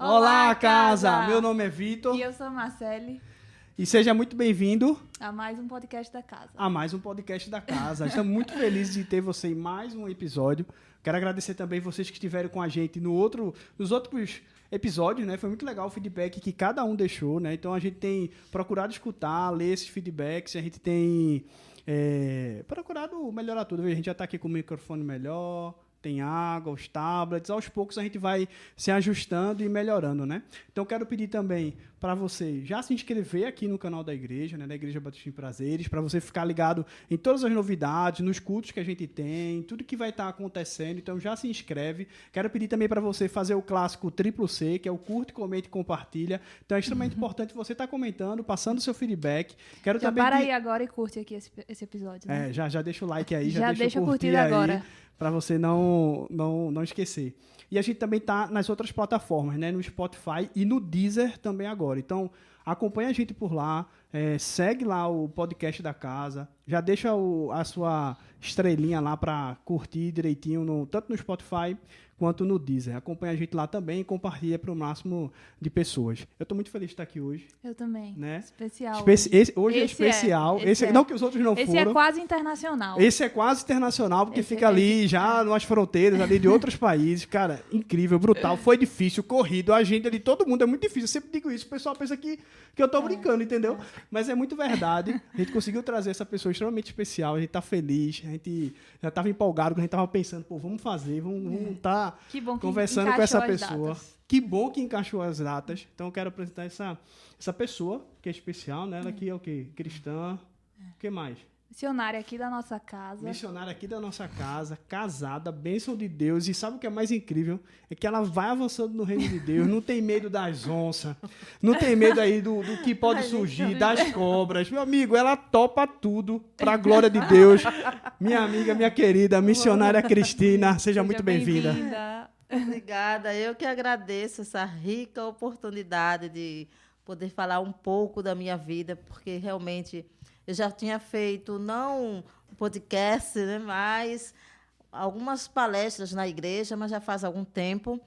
Olá, casa! Meu nome é Vitor. E eu sou a Marcele. E seja muito bem-vindo a mais um podcast da casa. Estamos muito felizes de ter você em mais um episódio. Quero agradecer também vocês que estiveram com a gente nos outros episódios, né? Foi muito legal o feedback que cada um deixou, né? Então a gente tem procurado escutar, ler esses feedbacks, a gente tem procurado melhorar tudo. A gente já está aqui com o microfone melhor, tem água, os tablets, aos poucos a gente vai se ajustando e melhorando, né? Então quero pedir também para você já se inscrever aqui no canal da igreja, né, da Igreja Batista em Prazeres, para você ficar ligado em todas as novidades, nos cultos que a gente tem, tudo que vai estar acontecendo. Então já se inscreve. Quero pedir também para você fazer o clássico triplo C, que é o curte, comente e compartilha. Então é extremamente importante você estar comentando, passando o seu feedback. Quero já também para aí agora e curte aqui esse episódio, né? Já deixa o like aí, já deixa o curtir aí, agora, para você não esquecer. E a gente também está nas outras plataformas, né? No Spotify e no Deezer também agora. Então, acompanha a gente por lá, segue lá o podcast da casa, já deixa a sua estrelinha lá para curtir direitinho, tanto no Spotify quanto no Deezer. Acompanha a gente lá também e compartilha para o máximo de pessoas. Eu estou muito feliz de estar aqui hoje. Eu também. Né? Especial. Hoje é especial. Não que os outros não foram. Esse é quase internacional. Esse é quase internacional, porque fica ali já nas fronteiras ali de outros países. Cara, incrível, brutal. Foi difícil, corrido. A agenda de todo mundo é muito difícil. Eu sempre digo isso. O pessoal pensa que eu estou brincando, entendeu? Mas é muito verdade. A gente conseguiu trazer essa pessoa extremamente especial. A gente está feliz. A gente já estava empolgado quando a gente estava pensando, vamos fazer, vamos estar conversando com essa pessoa. Que bom que encaixou as datas. Então, eu quero apresentar essa pessoa, que é especial, né? Ela aqui é o quê? Cristã. O que mais? Missionária aqui da nossa casa. Casada, bênção de Deus. E sabe o que é mais incrível? É que ela vai avançando no reino de Deus, não tem medo das onças, não tem medo aí do que pode surgir, das cobras. Meu amigo, ela topa tudo para a glória de Deus. Minha amiga, minha querida, missionária Cristina, seja muito bem-vinda. Obrigada. Eu que agradeço essa rica oportunidade de poder falar um pouco da minha vida, porque realmente eu já tinha feito, não um podcast, né, mas algumas palestras na igreja, mas já faz algum tempo.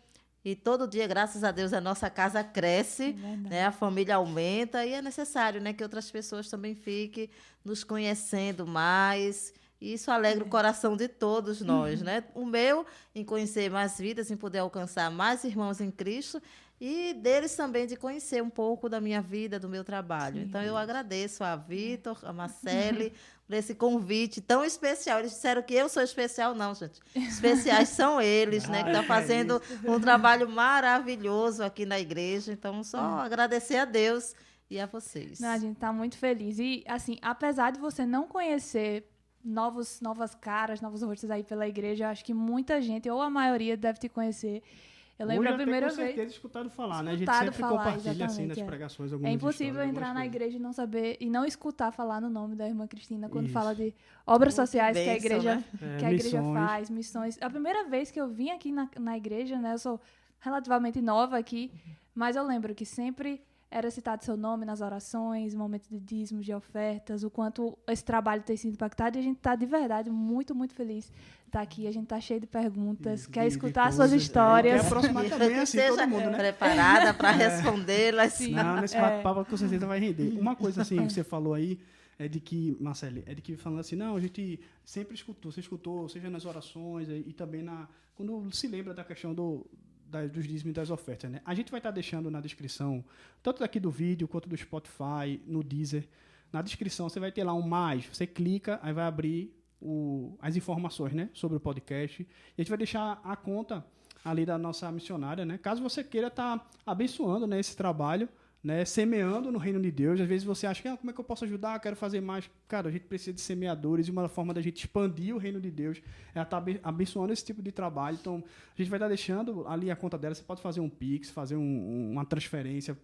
E todo dia, graças a Deus, a nossa casa cresce, né, a família aumenta, e é necessário, né, que outras pessoas também fiquem nos conhecendo mais. E isso alegra o coração de todos nós, né? O meu, em conhecer mais vidas, em poder alcançar mais irmãos em Cristo, e deles também de conhecer um pouco da minha vida, do meu trabalho. Sim, então, eu agradeço a Vitor, a Marcele, por esse convite tão especial. Eles disseram que eu sou especial. Não, gente. Especiais são eles, né? Que estão fazendo um trabalho maravilhoso aqui na igreja. Então, só agradecer a Deus e a vocês. Não, a gente está muito feliz. E, assim, apesar de você não conhecer novas caras, novos rostos aí pela igreja, eu acho que muita gente, ou a maioria, deve te conhecer. Eu lembro a primeira vez. Com certeza escutado falar, né? A gente sempre compartilha assim nas pregações algumas É impossível entrar na igreja e não saber e não escutar falar no nome da irmã Cristina quando fala de obras sociais que a igreja, né? Que a igreja faz, missões. A primeira vez que eu vim aqui na igreja, né? Eu sou relativamente nova aqui, mas eu lembro que sempre era citado seu nome nas orações, momentos de dízimos, de ofertas, o quanto esse trabalho tem sido impactado. E a gente está, de verdade, muito, muito feliz de estar aqui. A gente está cheio de perguntas, quer escutar suas histórias. Quer aproximar também, assim, todo mundo, né? Preparada para respondê-las. Não, nesse bate-papo com certeza vai render. Uma coisa, assim, que você falou aí, Marcele, falando assim, não, a gente sempre escutou, você escutou, seja nas orações e também quando se lembra da questão dos dízimos e das ofertas, né? A gente vai estar deixando na descrição, tanto daqui do vídeo quanto do Spotify, no Deezer. Na descrição você vai ter lá um mais, você clica, aí vai abrir as informações, né, sobre o podcast. E a gente vai deixar a conta ali da nossa missionária, né? Caso você queira estar abençoando, né, esse trabalho, né, semeando no reino de Deus. Às vezes você acha que como é que eu posso ajudar? Quero fazer mais. Cara, a gente precisa de semeadores e uma forma da gente expandir o reino de Deus é estar abençoando esse tipo de trabalho. Então, a gente vai estar deixando ali a conta dela. Você pode fazer um Pix, fazer uma transferência.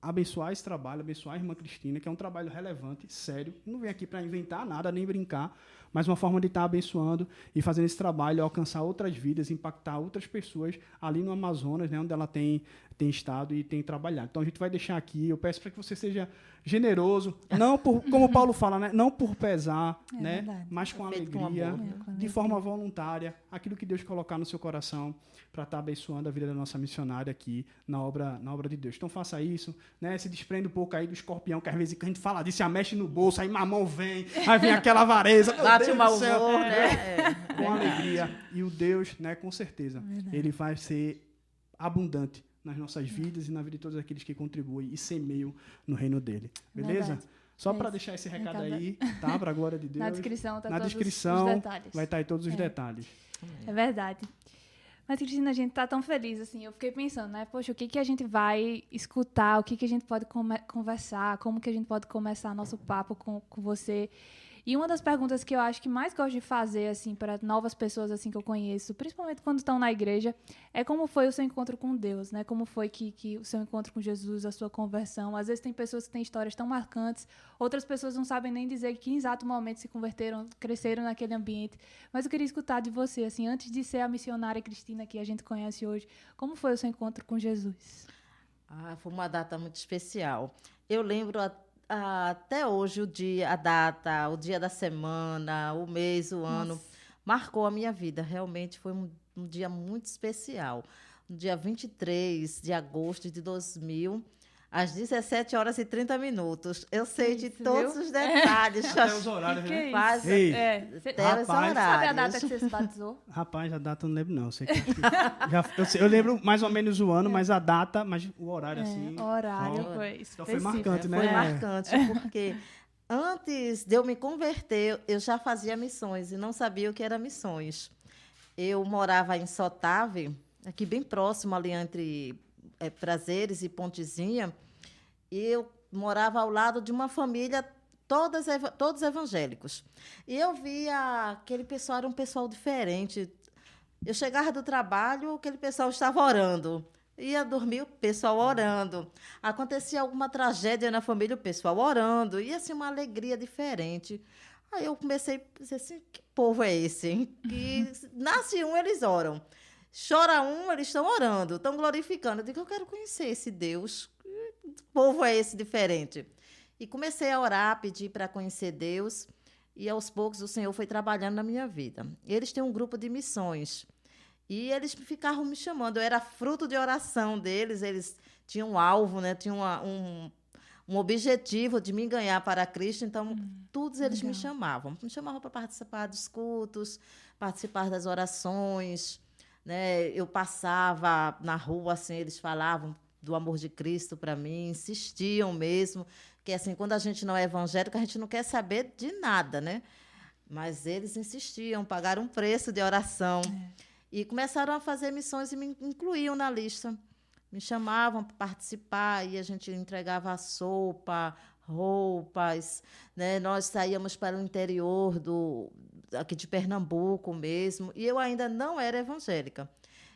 Abençoar esse trabalho, abençoar a irmã Cristina, que é um trabalho relevante, sério. Não vem aqui para inventar nada, nem brincar, mas uma forma de estar abençoando e fazendo esse trabalho, alcançar outras vidas, impactar outras pessoas ali no Amazonas, né, onde ela tem estado e tem trabalhado. Então, a gente vai deixar aqui, eu peço para que você seja generoso, não por, como o Paulo fala, né, não por pesar, né, mas com alegria, de forma voluntária, aquilo que Deus colocar no seu coração para estar abençoando a vida da nossa missionária aqui na obra de Deus. Então, faça isso, né, se desprenda um pouco aí do escorpião, que às vezes a gente fala disso, mexe no bolso, aí mamão vem, aí vem aquela avareza, bate o mau humor, né? Com alegria. E o Deus, né, com certeza, ele vai ser abundante nas nossas vidas e na vida de todos aqueles que contribuem e semeiam no reino dele. Beleza? Verdade. Só para deixar esse recado aí, tá? Para a glória de Deus. Na descrição tá todos os detalhes. Vai estar aí todos os detalhes. É verdade. Mas, Cristina, a gente tá tão feliz, assim, eu fiquei pensando, né? Poxa, o que a gente vai escutar, o que a gente pode conversar, como que a gente pode começar nosso papo com você. E uma das perguntas que eu acho que mais gosto de fazer, assim, para novas pessoas, assim, que eu conheço, principalmente quando estão na igreja, é como foi o seu encontro com Deus, né? Como foi que o seu encontro com Jesus, a sua conversão. Às vezes tem pessoas que têm histórias tão marcantes, outras pessoas não sabem nem dizer que em exato momento se converteram, cresceram naquele ambiente. Mas eu queria escutar de você, assim, antes de ser a missionária Cristina que a gente conhece hoje, como foi o seu encontro com Jesus? Foi uma data muito especial. Eu lembro até hoje o dia, a data, o dia da semana, o mês, o ano, marcou a minha vida. Realmente foi um dia muito especial. No dia 23 de agosto de 2000, às 17 horas e 30 minutos. Eu sei de todos os detalhes. Até os horários, né? Até os horários. Sabe a data que você se batizou? Rapaz, a data eu não lembro, não. Eu lembro mais ou menos o ano, mas a data, mas o horário, assim... O horário foi então foi marcante, né? Foi marcante, porque antes de eu me converter, eu já fazia missões e não sabia o que era missões. Eu morava em Sotave, aqui bem próximo, ali entre Prazeres e Pontezinha, e eu morava ao lado de uma família, todos evangélicos. E eu via aquele pessoal, era um pessoal diferente. Eu chegava do trabalho, aquele pessoal estava orando. Ia dormir, o pessoal orando. Acontecia alguma tragédia na família, o pessoal orando. E assim, uma alegria diferente. Aí eu comecei a dizer assim, que povo é esse, hein? Que nasce um, eles oram. Chora um, eles estão orando, estão glorificando. Eu digo, eu quero conhecer esse Deus. Que povo é esse diferente? E comecei a orar, pedir para conhecer Deus. E, aos poucos, o Senhor foi trabalhando na minha vida. Eles têm um grupo de missões. E eles ficavam me chamando. Eu era fruto de oração deles. Eles tinham um alvo, né? Tinham um objetivo de me ganhar para Cristo. Então, todos eles me chamavam. Me chamavam para participar dos cultos, participar das orações. Né? Eu passava na rua, assim, eles falavam do amor de Cristo para mim, insistiam mesmo, que assim, quando a gente não é evangélico, a gente não quer saber de nada, né? Mas eles insistiam, pagaram um preço de oração e começaram a fazer missões e me incluíam na lista. Me chamavam para participar e a gente entregava sopa, roupas, né? Nós saíamos para o interior aqui de Pernambuco mesmo, e eu ainda não era evangélica.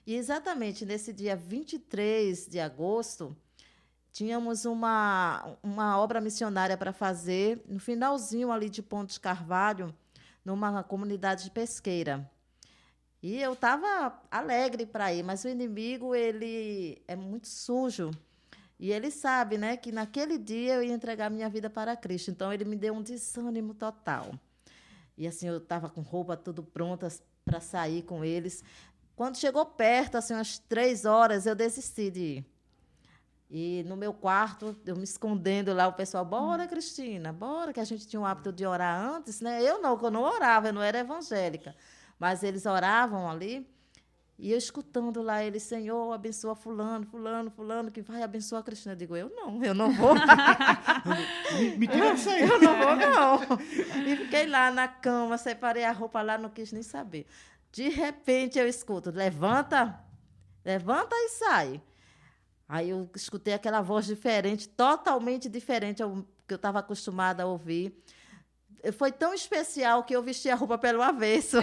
E exatamente nesse dia 23 de agosto, tínhamos uma obra missionária para fazer, no finalzinho ali de Pontes Carvalho, numa comunidade pesqueira. E eu estava alegre para ir, mas o inimigo, ele é muito sujo. E ele sabe, né, que naquele dia eu ia entregar minha vida para Cristo. Então, ele me deu um desânimo total. E assim, eu estava com roupa tudo pronta para sair com eles. Quando chegou perto, assim, umas 3 horas, eu desisti de ir. E no meu quarto, eu me escondendo lá, o pessoal, bora, Cristina, bora, que a gente tinha o hábito de orar antes, né? Eu não orava, eu não era evangélica. Mas eles oravam ali, e eu escutando lá eles, Senhor, abençoa fulano, fulano, fulano, que vai abençoar a Cristina. Eu digo, eu não vou. Me tira disso aí. Eu não vou, não. E fiquei lá na cama, separei a roupa lá, não quis nem saber. De repente, eu escuto, levanta e sai. Aí eu escutei aquela voz diferente, totalmente diferente ao que eu estava acostumada a ouvir. Foi tão especial que eu vesti a roupa pelo avesso.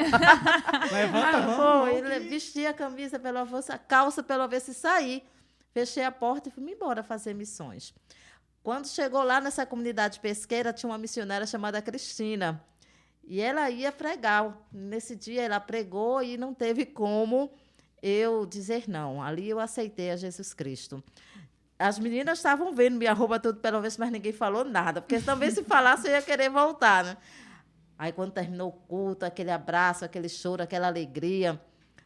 Levanta a mão. Vesti a camisa pelo avesso, a calça pelo avesso e saí. Fechei a porta e fui embora fazer missões. Quando chegou lá nessa comunidade pesqueira, tinha uma missionária chamada Cristina. E ela ia pregar. Nesse dia, ela pregou e não teve como eu dizer não. Ali eu aceitei a Jesus Cristo. As meninas estavam vendo minha roupa tudo pelo menos, mas ninguém falou nada, porque também se falasse eu ia querer voltar, né? Aí, quando terminou o culto, aquele abraço, aquele choro, aquela alegria,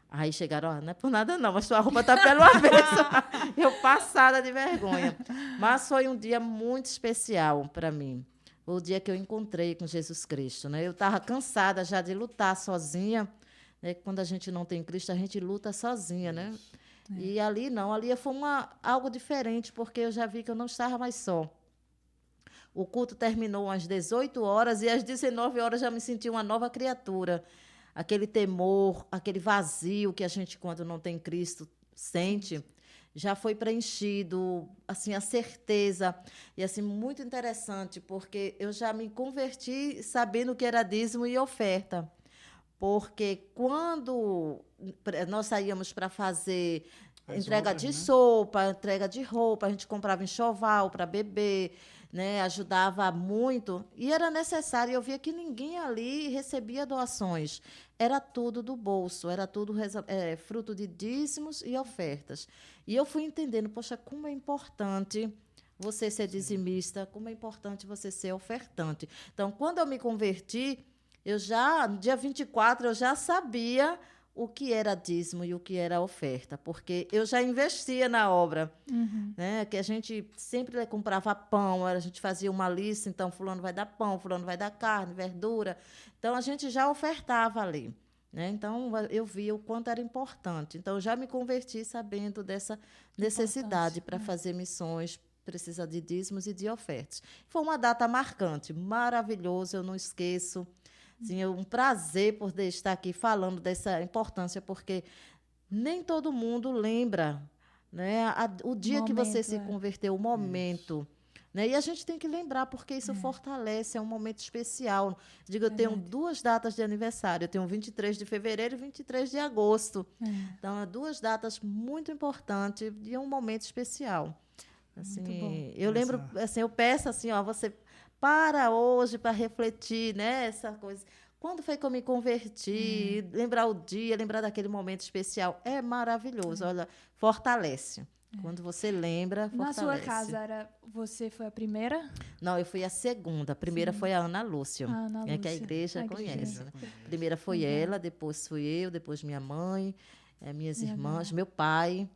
aí chegaram, não é por nada não, mas sua roupa está pelo avesso. Eu passada de vergonha. Mas foi um dia muito especial para mim, o dia que eu encontrei com Jesus Cristo, né? Eu estava cansada já de lutar sozinha, né? Quando a gente não tem Cristo, a gente luta sozinha, né? E ali não, ali foi algo diferente, porque eu já vi que eu não estava mais só. O culto terminou às 18 horas e às 19 horas já me senti uma nova criatura. Aquele temor, aquele vazio que a gente, quando não tem Cristo, sente, já foi preenchido, assim, a certeza. E, assim, muito interessante, porque eu já me converti sabendo que era dízimo e oferta. Porque quando nós saíamos para fazer entrega de sopa, entrega de roupa, a gente comprava enxoval para beber, né, ajudava muito. E era necessário, eu via que ninguém ali recebia doações. Era tudo do bolso, era tudo fruto de dízimos e ofertas. E eu fui entendendo, poxa, como é importante você ser dizimista, como é importante você ser ofertante. Então, quando eu me converti, no dia 24, eu já sabia o que era dízimo e o que era oferta, porque eu já investia na obra, né? Que a gente sempre comprava pão, a gente fazia uma lista, então fulano vai dar pão, fulano vai dar carne, verdura. Então, a gente já ofertava ali, né? Então, eu vi o quanto era importante. Então, eu já me converti sabendo dessa necessidade para fazer missões, precisa de dízimos e de ofertas. Foi uma data marcante, maravilhosa, eu não esqueço. Sim, é um prazer poder estar aqui falando dessa importância, porque nem todo mundo lembra, né, o dia que você se converteu, o momento. Né? E a gente tem que lembrar, porque isso fortalece, é um momento especial. Digo, eu tenho 2 datas de aniversário, eu tenho 23 de fevereiro e 23 de agosto. Então, 2 datas muito importantes e um momento especial. Assim, eu lembro, assim, eu peço assim, você para hoje para refletir, né, essa coisa. Quando foi que eu me converti? Lembrar o dia, lembrar daquele momento especial. É maravilhoso, olha, fortalece. Quando você lembra, fortalece. Na sua casa, você foi a primeira? Não, eu fui a segunda. A primeira foi a Ana Lúcia, que a igreja conhece. Né? A primeira foi ela, depois fui eu, depois minha mãe, minhas irmãs, meu pai.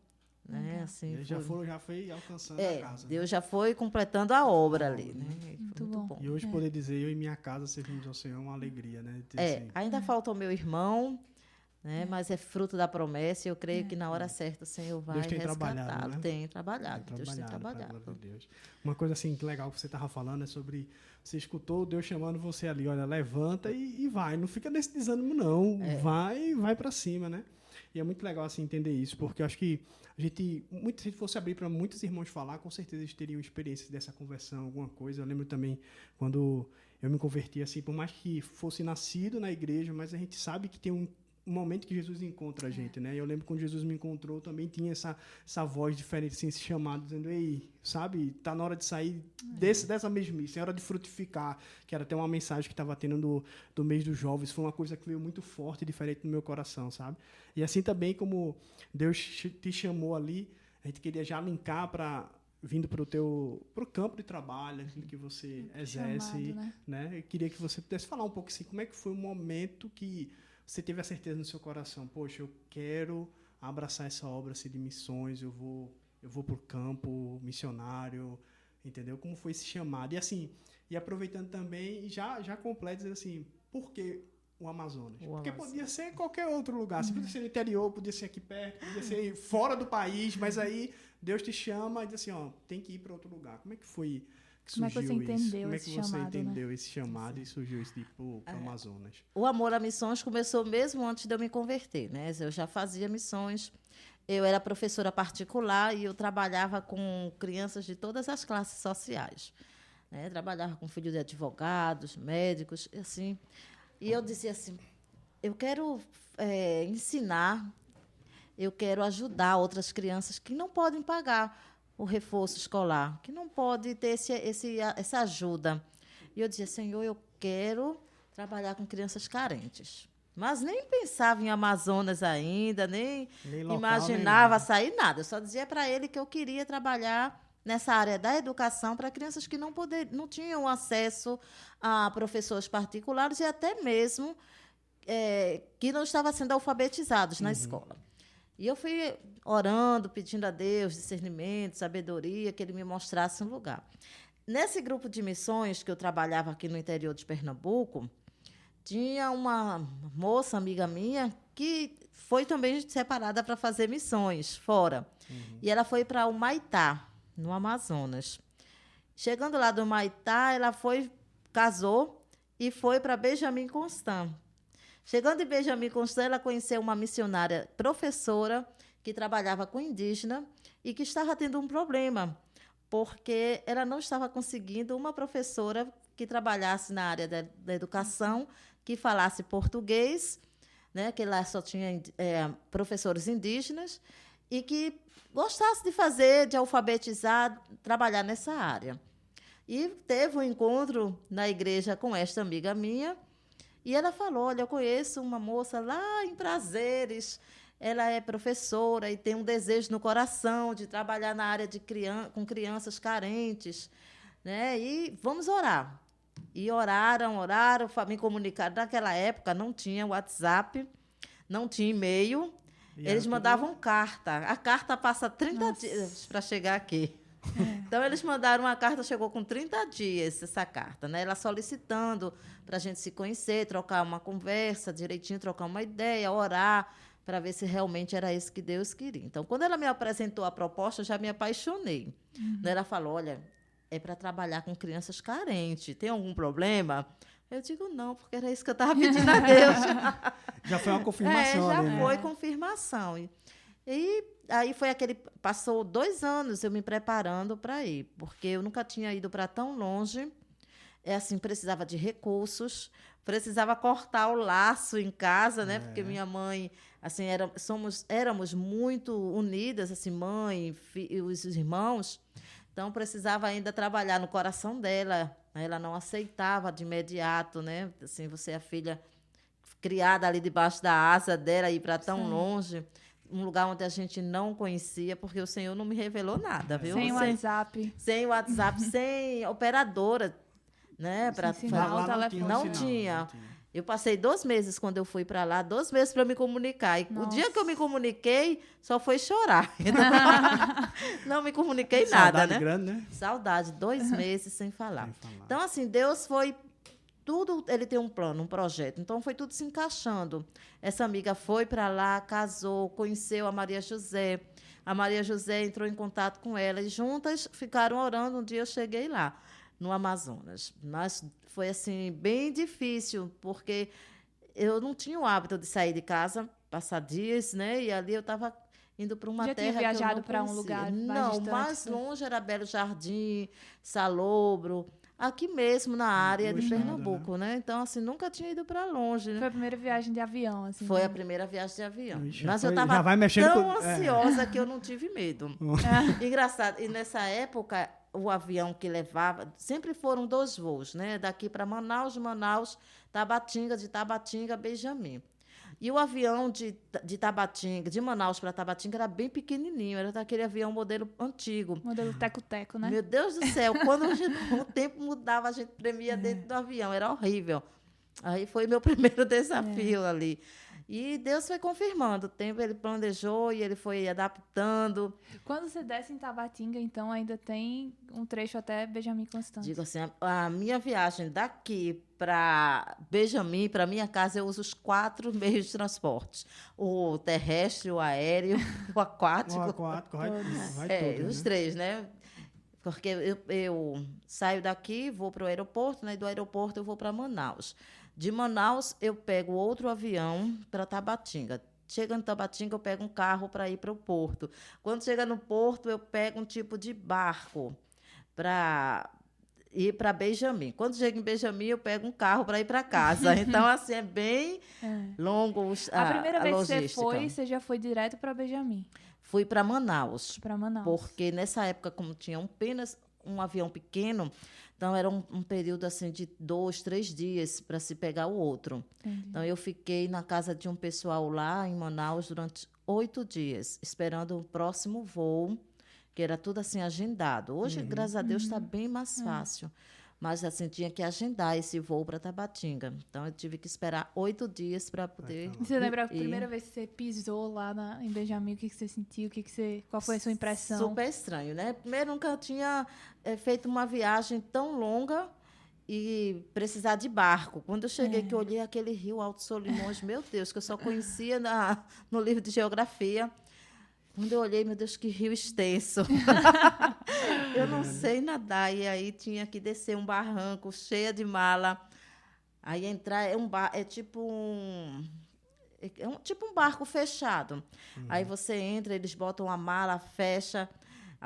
Né? Assim, Deus já foi alcançando a casa. Deus já foi completando a obra ali. Né? Muito bom. E hoje poder dizer, eu e minha casa servimos ao Senhor, é uma alegria. Né? Ainda falta o meu irmão, né? Mas é fruto da promessa, e eu creio que na hora certa o Senhor vai resgatá-lo. Tem trabalhado, Deus tem trabalhado. Deus. Uma coisa assim que legal que você estava falando é sobre, você escutou Deus chamando você ali, olha, levanta e vai, não fica nesse desânimo não, vai para cima, né? E é muito legal assim entender isso, porque eu acho que se a gente fosse abrir para muitos irmãos falar, com certeza eles teriam experiências dessa conversão, alguma coisa. Eu lembro também quando eu me converti, assim, por mais que fosse nascido na igreja, mas a gente sabe que tem um momento que Jesus encontra a gente, né? E eu lembro quando Jesus me encontrou, também tinha essa voz diferente, assim, esse chamado, dizendo, ei, sabe, tá na hora de sair dessa mesmice, é hora de frutificar, que era até uma mensagem que estava tendo do mês dos jovens, foi uma coisa que veio muito forte e diferente no meu coração, sabe? E assim também como Deus te chamou ali, a gente queria já linkar vindo para o campo de trabalho, aquilo que você exerce, né? Eu queria que você pudesse falar um pouco assim, como é que foi o momento que você teve a certeza no seu coração, poxa, eu quero abraçar essa obra assim, de missões, eu vou para o campo missionário, entendeu? Como foi esse chamado? E assim, e aproveitando também, já completo, dizendo assim, por que o Amazonas? Porque podia ser em qualquer outro lugar, podia ser no interior, podia ser aqui perto, podia ser fora do país, mas aí Deus te chama e diz assim, tem que ir para outro lugar. Como é que foi que surgiu isso? Como é que você entendeu esse chamado e surgiu isso tipo para o Amazonas? O amor a missões começou mesmo antes de eu me converter, né? Eu já fazia missões. Eu era professora particular e eu trabalhava com crianças de todas as classes sociais, né? Trabalhava com filhos de advogados, médicos, assim. E eu dizia assim, eu quero ensinar, eu quero ajudar outras crianças que não podem pagar o reforço escolar, que não pode ter essa ajuda. E eu dizia, Senhor, eu quero trabalhar com crianças carentes. Mas nem pensava em Amazonas ainda, nem local, imaginava nem sair nada. Eu só dizia para ele que eu queria trabalhar nessa área da educação para crianças que não tinham acesso a professores particulares e até mesmo que não estavam sendo alfabetizados na escola. E eu fui orando, pedindo a Deus discernimento, sabedoria, que Ele me mostrasse um lugar. Nesse grupo de missões que eu trabalhava aqui no interior de Pernambuco, tinha uma moça, amiga minha, que foi também separada para fazer missões fora. E ela foi para o Humaitá, no Amazonas. Chegando lá do Humaitá, ela casou e foi para Benjamin Constant. Chegando em Benjamin Constant, ela conheceu uma missionária professora que trabalhava com indígena e que estava tendo um problema, porque ela não estava conseguindo uma professora que trabalhasse na área da educação, que falasse português, né, que lá só tinha professores indígenas, e que gostasse de alfabetizar, trabalhar nessa área. E teve um encontro na igreja com esta amiga minha, e ela falou, olha, eu conheço uma moça lá em Prazeres, ela é professora e tem um desejo no coração de trabalhar na área com crianças carentes, né? E vamos orar. E oraram, me comunicaram. Naquela época não tinha WhatsApp, não tinha e-mail, eles mandavam carta. A carta passa 30 dias para chegar aqui. Então, eles mandaram uma carta, chegou com 30 dias essa carta, né? Ela solicitando para a gente se conhecer, trocar uma conversa direitinho, trocar uma ideia, orar, para ver se realmente era isso que Deus queria. Então, quando ela me apresentou a proposta, eu já me apaixonei. Ela falou, olha, é para trabalhar com crianças carentes, tem algum problema? Eu digo, não, porque era isso que eu estava pedindo a Deus. Já foi uma confirmação. Já foi confirmação. E aí passou 2 anos eu me preparando para ir, porque eu nunca tinha ido para tão longe. Precisava de recursos, precisava cortar o laço em casa, né? Porque minha mãe, assim, éramos muito unidas, assim, mãe, os irmãos. Então, precisava ainda trabalhar no coração dela. Ela não aceitava de imediato, né? Assim, você é a filha criada ali debaixo da asa dela, ir para tão longe, um lugar onde a gente não conhecia, porque o Senhor não me revelou nada, viu? Sem WhatsApp. Sem WhatsApp, sem operadora, né? Para falar o telefone. Não tinha. Eu passei 2 meses quando eu fui para lá, 2 meses para me comunicar. E o dia que eu me comuniquei, só foi chorar. Não me comuniquei nada, Saudade né? grande, né? Saudade, 2 meses sem falar. Então, assim, Deus foi tudo, ele tem um plano, um projeto. Então, foi tudo se encaixando. Essa amiga foi para lá, casou, conheceu a Maria José. A Maria José entrou em contato com ela e juntas ficaram orando. Um dia eu cheguei lá, no Amazonas. Mas foi, assim, bem difícil, porque eu não tinha o hábito de sair de casa, passar dias, né? E ali eu estava indo para uma terra que eu não conhecia. Já tinha viajado para um lugar mais Não, distante, mais longe era Belo Jardim, Salobro, aqui mesmo na área de Pernambuco, né? Então, assim, nunca tinha ido para longe. Né? Foi a primeira viagem de avião, assim. Foi a primeira viagem de avião. Ixi, mas eu estava tão ansiosa que eu não tive medo. Engraçado. E nessa época, o avião que levava... Sempre foram 2 voos, né? Daqui para Manaus, de Manaus, Tabatinga, de Tabatinga, Benjamin. E o avião de Tabatinga, de Manaus para Tabatinga, era bem pequenininho. Era daquele avião modelo antigo. Modelo teco-teco, né? Meu Deus do céu. Quando o tempo mudava, a gente tremia dentro do avião. Era horrível. Aí foi meu primeiro desafio ali. E Deus foi confirmando. O tempo ele planejou e ele foi adaptando. Quando você desce em Tabatinga, então, ainda tem um trecho até Benjamin Constant. Digo assim, a minha viagem daqui para Benjamin, para minha casa, eu uso os 4 meios de transporte. O terrestre, o aéreo, o aquático. O aquático, vai tudo, os 3, né? Porque eu saio daqui, vou para o aeroporto, né? E do aeroporto eu vou para Manaus. De Manaus, eu pego outro avião para Tabatinga. Chega em Tabatinga, eu pego um carro para ir para o porto. Quando chega no porto, eu pego um tipo de barco para ir para Benjamin. Quando chega em Benjamin, eu pego um carro para ir para casa. Então, assim, é bem longo a primeira vez logística. Que você foi, você já foi direto para Benjamin? Fui para Manaus. Para Manaus. Porque nessa época, como tinham um avião pequeno, então era um período assim de 2, 3 dias para se pegar o outro. Entendi. Então eu fiquei na casa de um pessoal lá em Manaus durante 8 dias, esperando o próximo voo, que era tudo assim agendado. Hoje, graças a Deus, está bem mais fácil. Mas assim, tinha que agendar esse voo para Tabatinga. Então eu tive que esperar 8 dias para poder. Você lembra a primeira vez que você pisou lá em Benjamin? O que você sentiu? Qual foi a sua impressão? Super estranho, né? Primeiro, nunca tinha feito uma viagem tão longa e precisar de barco. Quando eu cheguei, que eu olhei aquele rio Alto Solimões, meu Deus, que eu só conhecia no livro de geografia. Quando eu olhei, meu Deus, que rio extenso. Eu não sei nadar. E aí tinha que descer um barranco cheio de mala. Aí entrar é tipo um barco fechado. Aí você entra, eles botam a mala, fecha,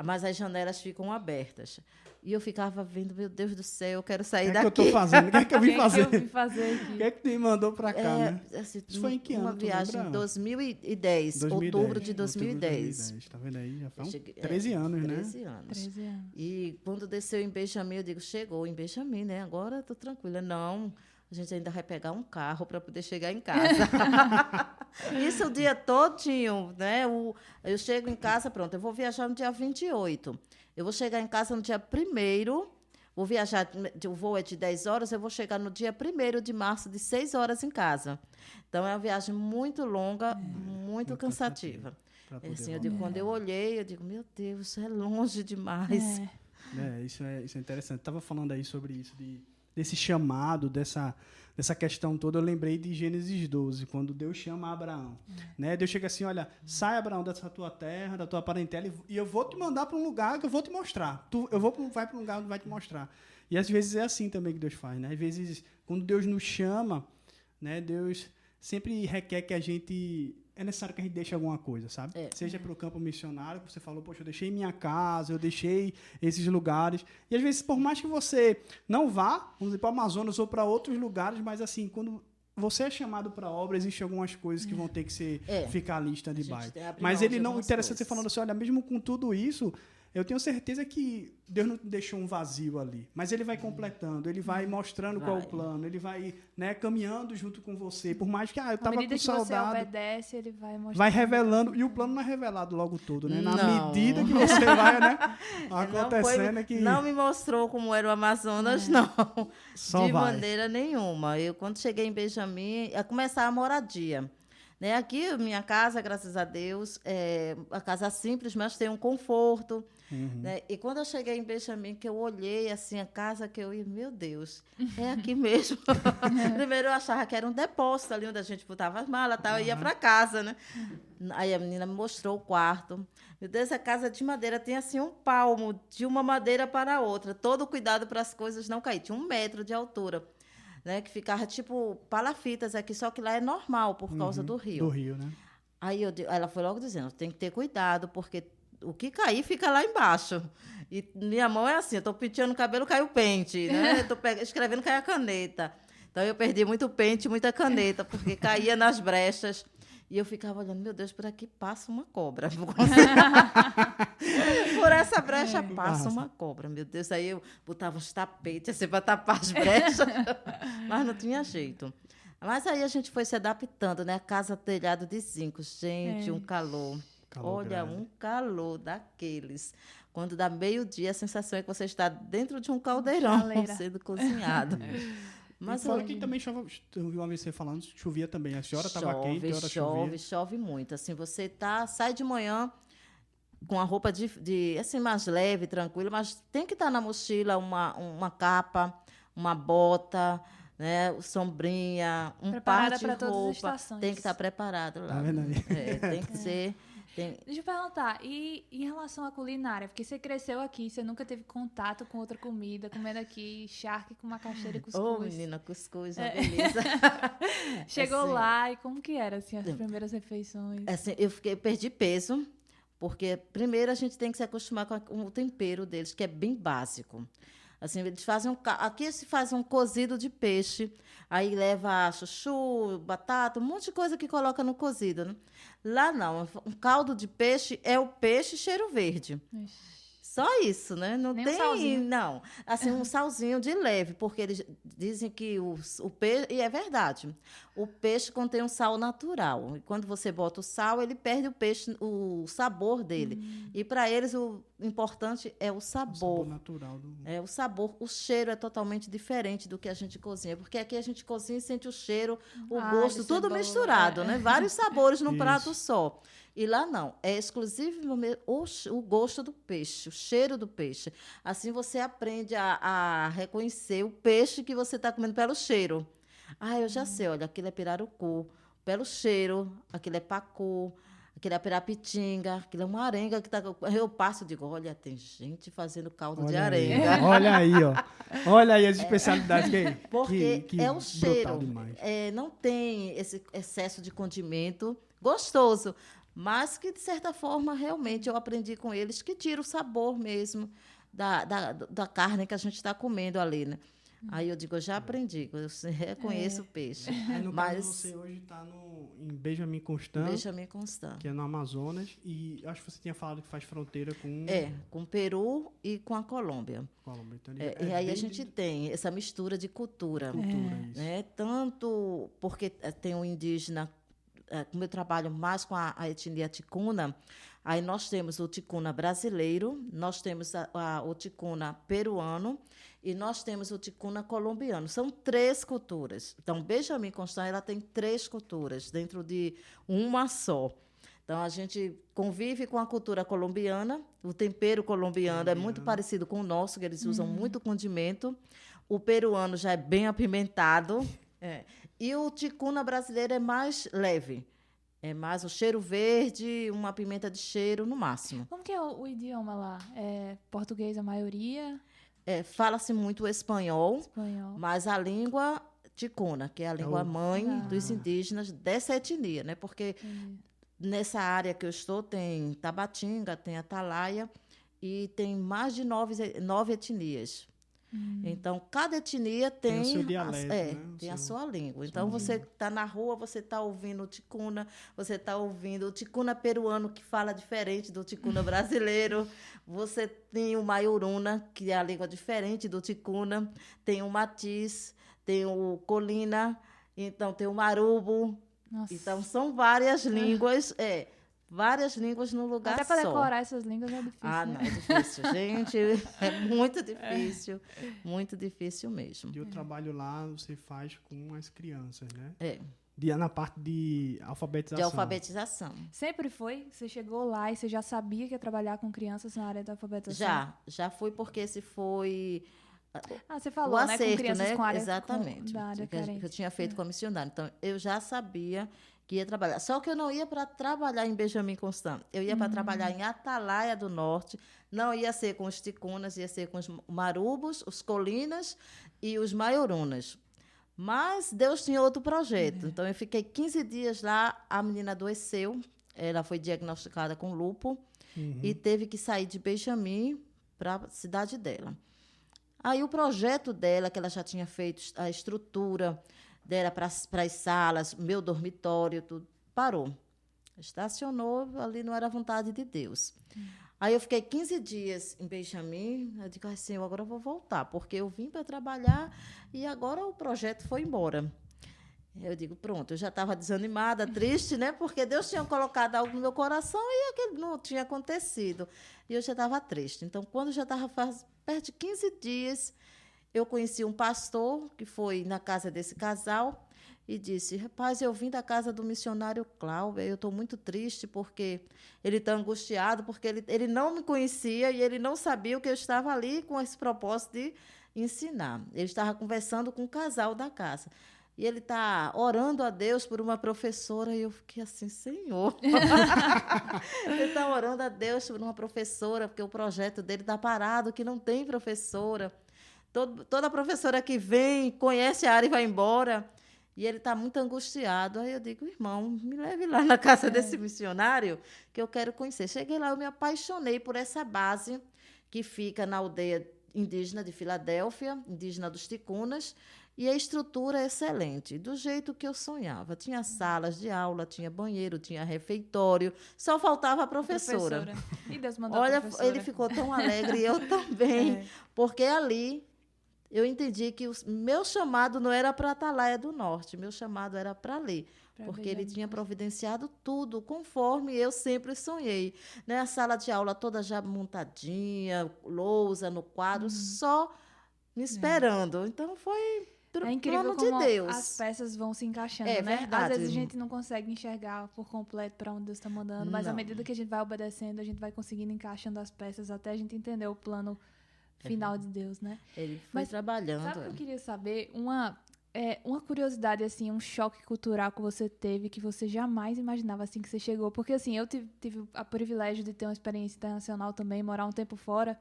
mas as janelas ficam abertas. E eu ficava vendo, meu Deus do céu, eu quero sair daqui. O que é que eu tô fazendo? O que é que eu vim fazer? O que eu vim fazer aqui? O que é que tu me mandou pra cá, né? Assim, Isso foi em que ano? Uma viagem em 2010, 2010, outubro de 2010. 2010. Tá vendo aí? Já faz 13 anos, né? 13 anos. 13 anos. E quando desceu em Benjamin, eu digo, chegou em Benjamin, né? Agora estou tranquila. Não, a gente ainda vai pegar um carro para poder chegar em casa. Isso o dia todinho, né? Eu chego em casa, pronto, eu vou viajar no dia 28. Eu vou chegar em casa no dia 1º, vou viajar, o voo é de 10 horas, eu vou chegar no dia 1º de março, de 6 horas em casa. Então, é uma viagem muito longa, muito cansativa. Assim, eu digo, quando eu olhei, eu digo, meu Deus, isso é longe demais. Isso é interessante. Estava falando aí sobre isso, desse chamado, dessa questão toda. Eu lembrei de Gênesis 12, quando Deus chama Abraão. Né? Deus chega assim, olha, sai, Abraão, dessa tua terra, da tua parentela, e eu vou te mandar para um lugar que eu vou te mostrar. Vai para um lugar que vai te mostrar. E às vezes é assim também que Deus faz. Né? Às vezes, quando Deus nos chama, né, Deus sempre requer que a gente... É necessário que a gente deixe alguma coisa, sabe? Seja para o campo missionário, que você falou, poxa, eu deixei minha casa, eu deixei esses lugares. E às vezes, por mais que você não vá, vamos dizer, para o Amazonas ou para outros lugares, mas assim, quando você é chamado para a obra, existem algumas coisas que vão ter que ficar ali stand-by. Mas ele não... Interessante você falando assim, olha, mesmo com tudo isso, eu tenho certeza que Deus não deixou um vazio ali. Mas ele vai completando, ele vai mostrando qual é o plano, ele vai, né, caminhando junto com você. Por mais que eu estava com saudade... À medida que você obedece, ele vai mostrando. Vai revelando, e o plano não é revelado logo todo, né? Na medida que você vai, né, acontecendo Não me mostrou como era o Amazonas, não. Só de maneira nenhuma. Eu, quando cheguei em Benjamin, ia começar a moradia. Né? Aqui, minha casa, graças a Deus, é uma casa simples, mas tem um conforto. Né? E quando eu cheguei em Benjamin, que eu olhei assim a casa, que eu ia, meu Deus, é aqui mesmo. Primeiro eu achava que era um depósito ali onde a gente botava as malas, tal, eu ia para casa, né? Aí a menina me mostrou o quarto. Meu Deus, a casa de madeira tem assim um palmo de uma madeira para a outra. Todo cuidado para as coisas não caírem. Tinha 1 metro de altura. Né, que ficava tipo palafitas aqui, só que lá é normal por causa do rio. Do rio, né? Aí ela foi logo dizendo, tem que ter cuidado, porque o que cair fica lá embaixo. E minha mão é assim, eu estou penteando o cabelo, cai o pente, né? Estou escrevendo, cai a caneta. Então, eu perdi muito pente, muita caneta, porque caía nas brechas. E eu ficava olhando, meu Deus, por aqui passa uma cobra. Por essa brecha passa uma cobra, meu Deus. Aí eu botava uns tapetes assim para tapar as brechas, mas não tinha jeito. Mas aí a gente foi se adaptando, né? Casa telhado de zinco, gente, um calor. Olha, grande. Um calor daqueles. Quando dá meio-dia, a sensação é que você está dentro de um caldeirão sendo cozinhado. Mas fora que também chove, eu vi uma vez você falando, chovia também. A senhora estava quente, a hora chovia. Chove muito. Assim, você sai de manhã com a roupa assim, mais leve, tranquila, mas tem que estar na mochila uma capa, uma bota, né, sombrinha, par de roupa. Tem que estar preparado lá. Tá vendo aí? Tem que ser... Deixa eu perguntar, e em relação à culinária? Porque você cresceu aqui, você nunca teve contato com outra comida, comendo aqui charque com macaxeira e cuscuz. Ô, menina, cuscuz, uma beleza. Chegou assim, lá, e como que era, assim, as primeiras refeições? Assim, eu perdi peso, porque primeiro a gente tem que se acostumar com o tempero deles, que é bem básico. Assim, eles fazem aqui se faz um cozido de peixe, aí leva chuchu, batata, um monte de coisa que coloca no cozido, né? Lá não, um caldo de peixe é o peixe cheiro verde. Só isso, né? Não Nem tem, um salzinho. não. Assim, um salzinho de leve, porque eles dizem que o peixe, e é verdade, o peixe contém um sal natural. E quando você bota o sal, ele perde o sabor dele. E para eles o importante é o sabor. O sabor natural. É o sabor, o cheiro é totalmente diferente do que a gente cozinha, porque aqui a gente cozinha e sente o cheiro, o gosto, tudo misturado, né? Vários sabores num prato só. E lá não, é exclusivo o gosto do peixe, o cheiro do peixe. Assim você aprende a reconhecer o peixe que você está comendo pelo cheiro. Ah, eu já sei, olha, aquilo é pirarucu, pelo cheiro, aquilo é pacu, aquilo é pirapitinga, aquilo é uma arenga que tá. Eu passo e digo, olha, tem gente fazendo caldo de arenga. Olha aí, ó. Olha aí as especialidades Porque que é o cheiro. Não tem esse excesso de condimento gostoso. Mas que, de certa forma, realmente eu aprendi com eles que tira o sabor mesmo da carne que a gente está comendo ali, né? Aí eu digo, eu já aprendi, eu reconheço o peixe. Aí, no caso, você hoje está em Benjamin Constant. Benjamin Constant. Que é no Amazonas. E acho que você tinha falado que faz fronteira com... com o Peru e com a Colômbia. Então, e aí a gente tem essa mistura de cultura. Isso. Né? Tanto porque tem o indígena... como eu trabalho mais com a etnia ticuna, aí nós temos o ticuna brasileiro, nós temos o ticuna peruano e nós temos o ticuna colombiano. São 3 culturas. Então, Benjamin Constant ela tem 3 culturas dentro de uma só. Então, a gente convive com a cultura colombiana, o tempero colombiano é muito parecido com o nosso, que eles usam muito condimento. O peruano já é bem apimentado. E o ticuna brasileiro é mais leve. É mais o cheiro verde, uma pimenta de cheiro no máximo. Como que é o idioma lá? É português a maioria? Fala-se muito o espanhol, mas a língua ticuna, que é a língua mãe dos indígenas dessa etnia, né? Porque nessa área que eu estou tem Tabatinga, tem Atalaia e tem mais de 9 etnias. Então, cada etnia tem o seu dialeto, né? Tem a sua língua. Então, você está na rua, você está ouvindo o ticuna, você está ouvindo o ticuna peruano, que fala diferente do ticuna brasileiro. Você tem o maioruna, que é a língua diferente do ticuna. Tem o matiz, tem o colina, então tem o marubo. Nossa. Então, são várias línguas... várias línguas num lugar só. Até para decorar essas línguas é difícil. Não, é difícil, gente. É muito difícil. Muito difícil mesmo. E o trabalho lá você faz com as crianças, né? Na parte de alfabetização. De alfabetização. Sempre foi? Você chegou lá e você já sabia que ia trabalhar com crianças na área da alfabetização? Já fui, porque esse foi... você falou, o acerto, né? Com crianças com área, exatamente. Da área que eu tinha feito com a missionária. Então, eu já sabia que ia trabalhar. Só que eu não ia para trabalhar em Benjamin Constant. Eu ia para trabalhar em Atalaia do Norte. Não ia ser com os ticunas, ia ser com os marubos, os colinas e os maiorunas. Mas Deus tinha outro projeto. Então, eu fiquei 15 dias lá, a menina adoeceu. Ela foi diagnosticada com lúpus e teve que sair de Benjamin para a cidade dela. Aí, o projeto dela, que ela já tinha feito a estrutura dela para as salas, meu dormitório, tudo, parou. Estacionou, ali não era vontade de Deus. Aí eu fiquei 15 dias em Benjamin, eu digo assim, agora eu vou voltar, porque eu vim para trabalhar e agora o projeto foi embora. Eu digo, pronto, eu já estava desanimada, triste, né? Porque Deus tinha colocado algo no meu coração e aquilo não tinha acontecido. E eu já estava triste. Então, quando já estava perto de 15 dias, eu conheci um pastor que foi na casa desse casal e disse, rapaz, eu vim da casa do missionário Cláudio, eu estou muito triste porque ele está angustiado, porque ele não me conhecia e ele não sabia que eu estava ali com esse propósito de ensinar. Ele estava conversando com o casal da casa. E ele está orando a Deus por uma professora, e eu fiquei assim, Senhor. Ele está orando a Deus por uma professora, porque o projeto dele está parado, que não tem professora. Toda professora que vem, conhece a área e vai embora. E ele está muito angustiado. Aí eu digo, irmão, me leve lá na casa desse missionário, que eu quero conhecer. Cheguei lá, eu me apaixonei por essa base que fica na aldeia indígena de Filadélfia, indígena dos ticunas, E a estrutura é excelente, do jeito que eu sonhava. Tinha salas de aula, tinha banheiro, tinha refeitório, só faltava a professora. E Deus mandou Olha, a professora. ele ficou tão alegre, e eu também, porque ali eu entendi que o meu chamado não era para Atalaia do Norte, meu chamado era para ali, porque ele tinha providenciado tudo, conforme eu sempre sonhei. Né? A sala de aula toda já montadinha, lousa no quadro, só me esperando. Então, foi incrível plano como de Deus. as peças vão se encaixando, É né? verdade. Às vezes a gente não consegue enxergar por completo para onde Deus está mandando, mas à medida que a gente vai obedecendo, a gente vai conseguindo encaixando as peças até a gente entender o plano final de Deus, né? Ele foi trabalhando. Sabe o que eu queria saber? Uma curiosidade, assim, um choque cultural que você teve, que você jamais imaginava, assim, que você chegou. Porque, assim, eu tive o privilégio de ter uma experiência internacional também, morar um tempo fora.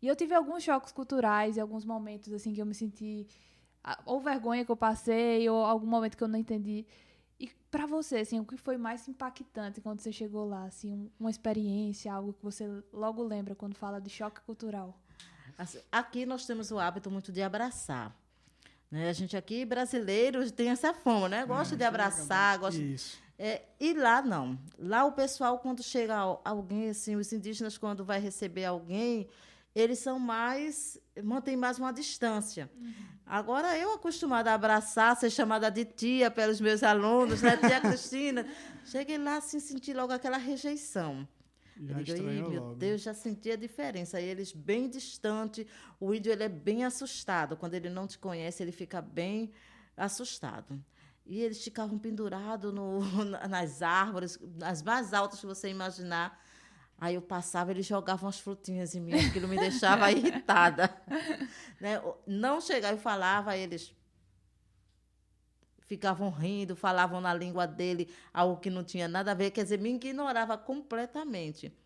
E eu tive alguns choques culturais e alguns momentos, assim, que eu me senti... Ou vergonha que eu passei, ou algum momento que eu não entendi. E pra você, assim, o que foi mais impactante quando você chegou lá? Assim, uma experiência, algo que você logo lembra quando fala de choque cultural? Aqui nós temos o hábito muito de abraçar. Né? A gente aqui, brasileiros, tem essa fama, né? Gosta de abraçar, gosta... Isso. E lá, não. Lá, o pessoal, quando chega alguém, assim, os indígenas, quando vai receber alguém, eles são mantêm mais uma distância. Agora, eu acostumada a abraçar, ser chamada de tia pelos meus alunos, né? Tia Cristina. Cheguei lá, assim, senti logo aquela rejeição. Já estranhou meu logo. Deus, já senti a diferença. Aí eles bem distante, o índio ele é bem assustado. Quando ele não te conhece, ele fica bem assustado. E eles ficavam pendurados nas árvores, as mais altas que você imaginar. Aí eu passava, eles jogavam as frutinhas em mim, aquilo me deixava irritada. Né? Não chegava e falava, eles ficavam rindo, falavam na língua dele algo que não tinha nada a ver, quer dizer, me ignorava completamente.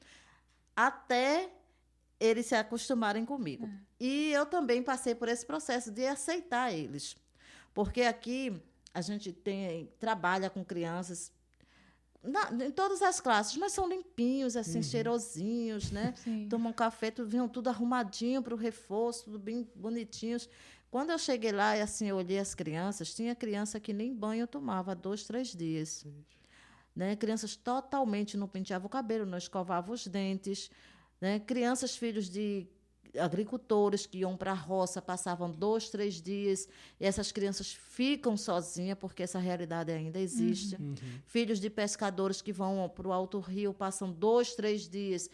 Até eles se acostumarem comigo. E eu também passei por esse processo de aceitar eles. Porque aqui a gente trabalha com crianças em todas as classes, mas são limpinhos, assim, cheirosinhos, né? Sim. Tomam café, vinham tudo arrumadinho para o reforço, tudo bem bonitinhos. Quando eu cheguei lá e assim, eu olhei as crianças, tinha criança que nem banho tomava 2, 3 dias. Né? Crianças totalmente não penteavam o cabelo, não escovavam os dentes. Né? Crianças, filhos de agricultores que iam para a roça, passavam 2, 3 dias, e essas crianças ficam sozinhas, porque essa realidade ainda existe. Filhos de pescadores que vão para o Alto Rio, passam 2, 3 dias.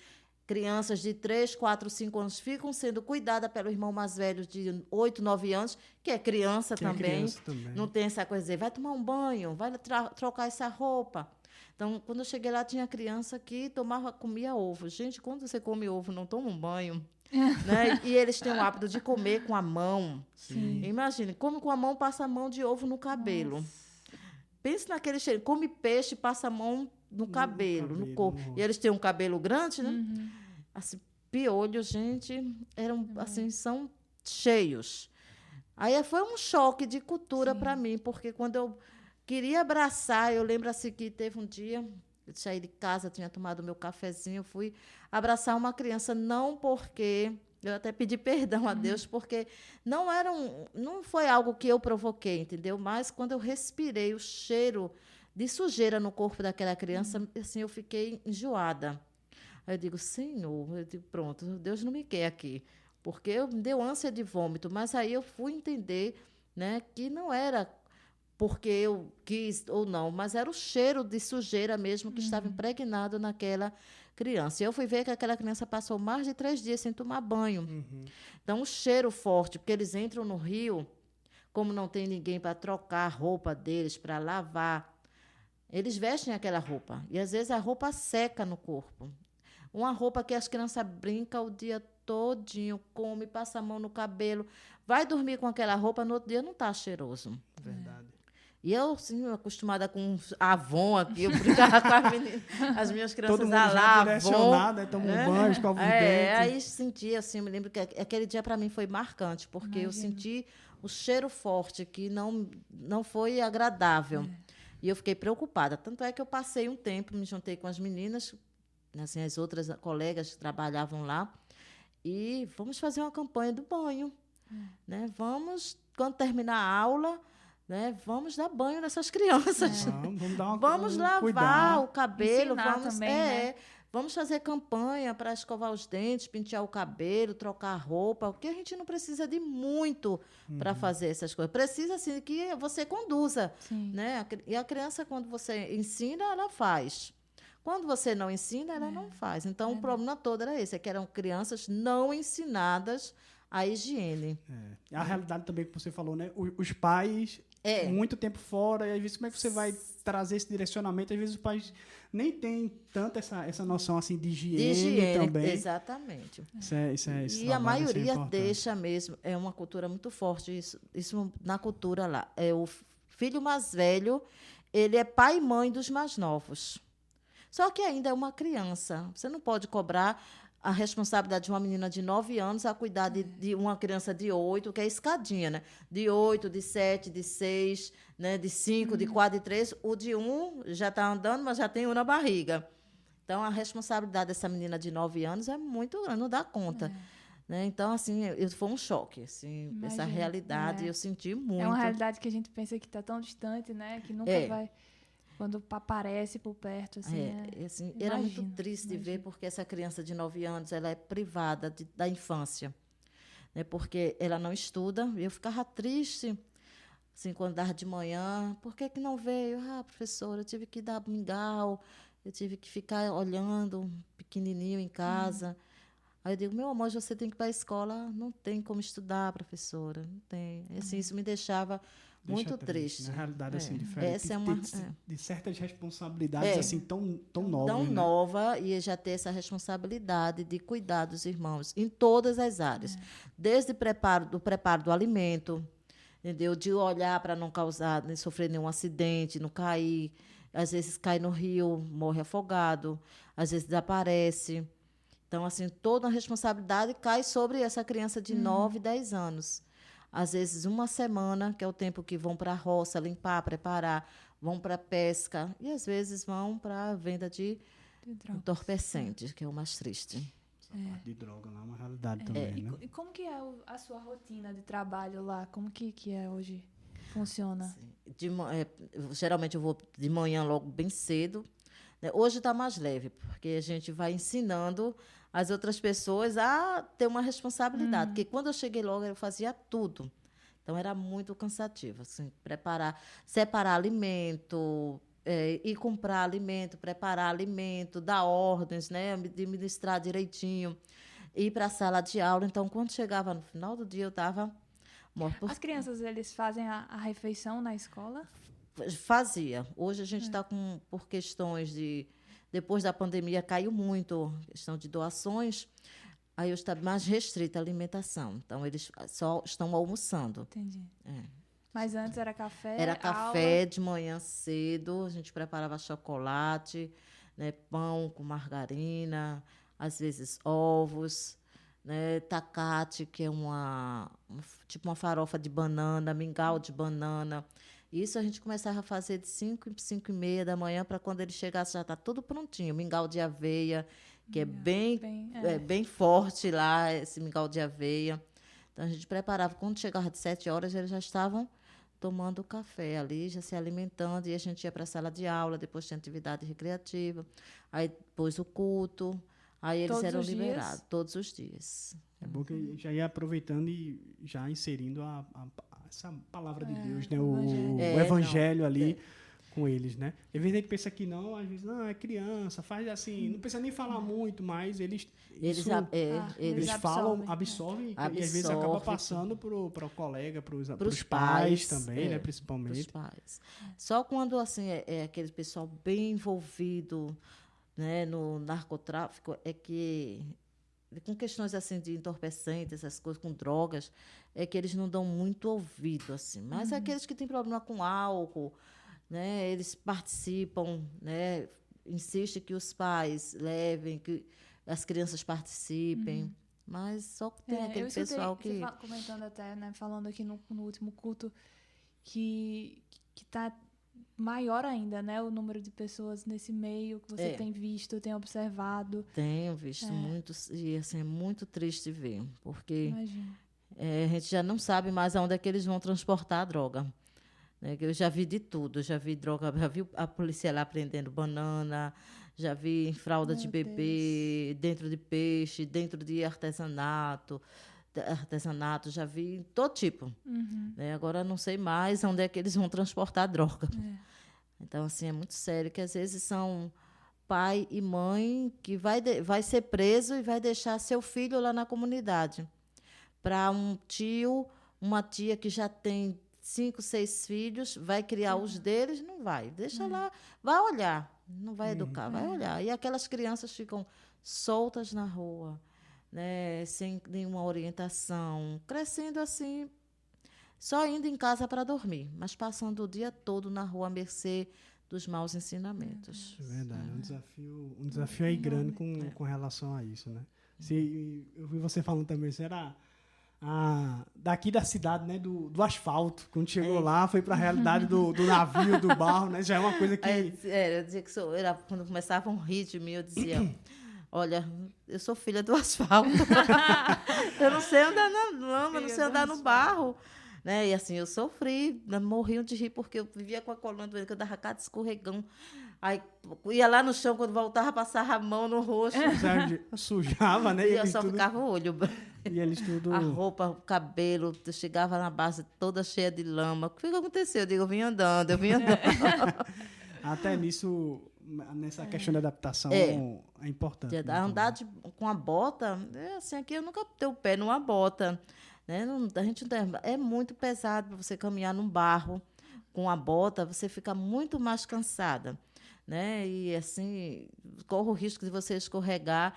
Crianças de 3, 4, 5 anos ficam sendo cuidadas pelo irmão mais velho de 8, 9 anos, que é criança também. Não tem essa coisa de dizer, vai tomar um banho, vai trocar essa roupa. Então, quando eu cheguei lá, tinha criança que comia ovo. Gente, quando você come ovo, não toma um banho. Né? E eles têm o hábito de comer com a mão. Imagine, come com a mão, passa a mão de ovo no cabelo. Nossa. Pense naquele cheiro. Come peixe, passa a mão no cabelo, no corpo. E eles têm um cabelo grande, né? Assim, piolhos, gente, assim, são cheios. Aí foi um choque de cultura para mim, porque quando eu queria abraçar, eu lembro assim que teve um dia, eu saí de casa, tinha tomado meu cafezinho, fui abraçar uma criança, não porque... Eu até pedi perdão a Deus, porque não foi algo que eu provoquei, entendeu? Mas quando eu respirei o cheiro de sujeira no corpo daquela criança, assim, eu fiquei enjoada. Aí eu digo, Senhor, pronto, Deus não me quer aqui, porque me deu ânsia de vômito. Mas aí eu fui entender, né, que não era porque eu quis ou não, mas era o cheiro de sujeira mesmo que estava impregnado naquela criança. E eu fui ver que aquela criança passou mais de 3 dias sem tomar banho. Então, o cheiro forte, porque eles entram no rio, como não tem ninguém para trocar a roupa deles, para lavar, eles vestem aquela roupa. E, às vezes, a roupa seca no corpo. Uma roupa que as crianças brincam o dia todinho, come, passa a mão no cabelo, vai dormir com aquela roupa, no outro dia não está cheiroso. Verdade. E eu, sim, acostumada com Avon aqui, eu brincava com as minhas crianças todo mundo já direcionado, toma um banho, escova os dentes. Aí senti, assim, eu me lembro que aquele dia para mim foi marcante, porque eu senti o cheiro forte, que não foi agradável. E eu fiquei preocupada. Tanto é que eu passei um tempo, me juntei com as meninas, assim, as outras colegas que trabalhavam lá, e vamos fazer uma campanha do banho. Né? Vamos quando terminar a aula, né, vamos dar banho nessas crianças. Vamos lavar cuidar. O cabelo. Vamos também, né? Vamos fazer campanha para escovar os dentes, pentear o cabelo, trocar a roupa, porque a gente não precisa de muito para fazer essas coisas. Precisa, assim, que você conduza. Né? E a criança, quando você ensina, ela faz. Quando você não ensina, ela não faz. Então, o problema todo era esse, que eram crianças não ensinadas à higiene. A realidade também que você falou, né? Os pais, muito tempo fora, e às vezes como é que você vai trazer esse direcionamento? Às vezes os pais nem têm tanto essa noção assim de higiene também. Exatamente. Isso e a maioria deixa mesmo, é uma cultura muito forte, isso na cultura lá. O filho mais velho, ele é pai e mãe dos mais novos. Só que ainda é uma criança. Você não pode cobrar a responsabilidade de uma menina de 9 anos a cuidar de uma criança de 8, que é escadinha, né? De 8, de 7, de 6, né? De 5, de 4, de 3. O de 1 já está andando, mas já tem 1 na barriga. Então, a responsabilidade dessa menina de 9 anos é muito grande, não dá conta. Né? Então, assim, foi um choque. Assim, essa realidade, eu senti muito. É uma realidade que a gente pensa que está tão distante, né? Que nunca vai... Quando aparece por perto, assim, assim era muito triste ver, porque essa criança de 9 anos, ela é privada da infância, né? Porque ela não estuda, e eu ficava triste, assim, quando dava de manhã, por que não veio? Professora, eu tive que dar mingau, eu tive que ficar olhando pequenininho em casa. Aí eu digo, meu amor, você tem que ir para a escola. Não tem como estudar, professora, não tem. Assim, isso me deixava... muito triste. Na realidade, assim, diferente. Essa de certas responsabilidades, assim, tão novas. Tão nova, e já ter essa responsabilidade de cuidar dos irmãos em todas as áreas. Desde o preparo do alimento, entendeu? De olhar para não causar, nem sofrer nenhum acidente, não cair. Às vezes cai no rio, morre afogado. Às vezes desaparece. Então, assim, toda a responsabilidade cai sobre essa criança de 9, 10 anos. Às vezes, uma semana, que é o tempo que vão para a roça, limpar, preparar, vão para a pesca, e às vezes vão para a venda de entorpecentes, que é o mais triste. De droga lá é uma realidade também, né? E como que é a sua rotina de trabalho lá? Como que é hoje? Funciona? Geralmente, eu vou de manhã logo bem cedo. Né? Hoje está mais leve, porque a gente vai ensinando as outras pessoas a ter uma responsabilidade. Porque quando eu cheguei logo, eu fazia tudo. Então, era muito cansativo. Assim, separar alimento, ir comprar alimento, preparar alimento, dar ordens, né, administrar direitinho, ir para a sala de aula. Então, quando chegava no final do dia, eu estava morta. As crianças, eles fazem a refeição na escola? Fazia. Hoje, a gente está por questões de... Depois da pandemia, caiu muito a questão de doações. Aí eu estava mais restrita a alimentação. Então, eles só estão almoçando. Entendi. Mas antes era café? Era café de manhã cedo. A gente preparava chocolate, né, pão com margarina, às vezes ovos, né, tacate, que é tipo uma farofa de banana, mingau de banana. Isso a gente começava a fazer de 5 e meia da manhã, para quando ele chegasse já está tudo prontinho. Mingau de aveia, que é bem forte lá, esse mingau de aveia. Então, a gente preparava. Quando chegava de 7 horas, eles já estavam tomando café ali, já se alimentando, e a gente ia para a sala de aula, depois tinha atividade recreativa, aí depois o culto, aí eles eram liberados todos os dias. É bom que já ia aproveitando e já inserindo essa palavra de Deus, né? O evangelho ali com eles, né? Às vezes a gente pensa que não, às vezes, não, é criança, faz assim, não precisa nem falar muito, mas eles falam, absorvem, e às vezes acaba passando para o colega, para os pais também, né? Principalmente. Para os pais. Só quando, assim, é aquele pessoal bem envolvido, né, no narcotráfico, é que... com questões assim de entorpecentes, essas coisas, com drogas, é que eles não dão muito ouvido, assim. Mas aqueles que têm problema com álcool, né, eles participam, né, insistem que os pais levem, que as crianças participem. Mas só tem aquele pessoal que... Você comentando até, né, falando aqui no último culto, que está maior ainda, né, o número de pessoas nesse meio que você tem visto, tem observado. Tenho visto muito, e assim, é muito triste ver, porque a gente já não sabe mais aonde é que eles vão transportar a droga. Né? Eu já vi de tudo, já vi droga, já vi a polícia lá prendendo banana, já vi em fralda de bebê, dentro de peixe, dentro de artesanato, já vi todo tipo. Né? Agora não sei mais onde é que eles vão transportar a droga. Então, assim, é muito sério, que às vezes são pai e mãe que vai ser preso e vai deixar seu filho lá na comunidade. Para um tio, uma tia que já tem 5, 6 filhos, vai criar os deles, não vai. Deixa lá, vai olhar, não vai educar, vai olhar. E aquelas crianças ficam soltas na rua, né, sem nenhuma orientação, crescendo assim, só indo em casa para dormir, mas passando o dia todo na rua à mercê dos maus ensinamentos. É verdade, um desafio aí grande com relação a isso, né? Eu vi você falando também, será daqui da cidade, né, do asfalto, quando chegou lá, foi para a realidade do navio, do barro, né? Já é uma coisa que... eu dizia que quando começavam a rir de mim, eu dizia... Olha, eu sou filha do asfalto. Eu não sei andar na lama, não sei andar no barro. Né? E assim, eu sofri, morriam de rir, porque eu vivia com a coluna doente, que eu dava cada escorregão. Aí ia lá no chão, quando voltava, passava a mão no rosto. Sujava, né? E eu só ficava o olho. E eles tudo... A roupa, o cabelo, eu chegava na base toda cheia de lama. O que aconteceu? Eu digo, eu vim andando. Até nisso... Nessa questão da adaptação é importante. Andar com a bota, assim, aqui eu nunca botei o pé numa bota. Né? É muito pesado para você caminhar num barro com a bota, você fica muito mais cansada. Né? E, assim, corre o risco de você escorregar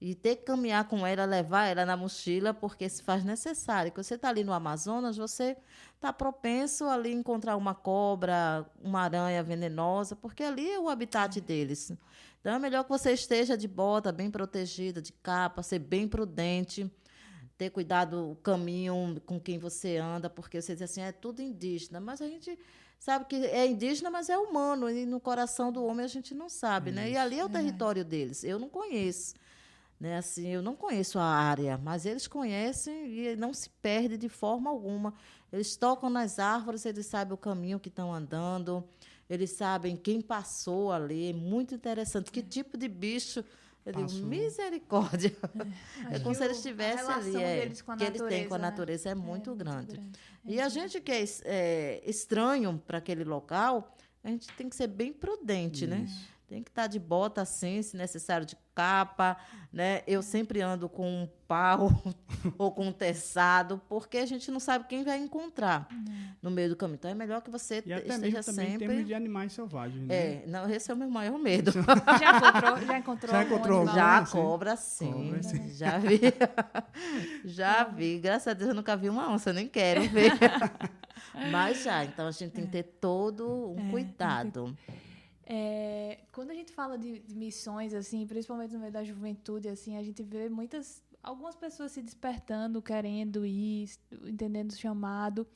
e ter que caminhar com ela, levar ela na mochila, porque se faz necessário. Quando você está ali no Amazonas, você está propenso ali a encontrar uma cobra, uma aranha venenosa, porque ali é o habitat deles. Então, é melhor que você esteja de bota, bem protegida, de capa, ser bem prudente, ter cuidado o caminho com quem você anda, porque você diz assim, é tudo indígena, mas a gente sabe que é indígena, mas é humano, e no coração do homem a gente não sabe, né? E ali é o território deles, eu não conheço. Né, assim, eu não conheço a área, mas eles conhecem e não se perde de forma alguma. Eles tocam nas árvores, eles sabem o caminho que estão andando, eles sabem quem passou ali. É muito interessante. Que tipo de bicho? Eu digo, misericórdia. É como se eles estivessem ali. Que eles têm com a natureza é muito grande. E a gente que é estranho para aquele local, a gente tem que ser bem prudente, né? Tem que estar de bota assim, se necessário, de capa, né? Eu sempre ando com um pau ou com um teçado, porque a gente não sabe quem vai encontrar no meio do caminho. Então, é melhor que você esteja sempre... em termos de animais selvagens, né? Não, esse é o meu maior medo. Já encontrou? Já, cobra, sim. Já vi. Já vi. Graças a Deus, eu nunca vi uma onça, nem quero ver. Mas já. Então, a gente tem que ter todo um cuidado. Quando a gente fala de missões, assim, principalmente no meio da juventude, assim, a gente vê algumas pessoas se despertando, querendo ir, entendendo o chamado,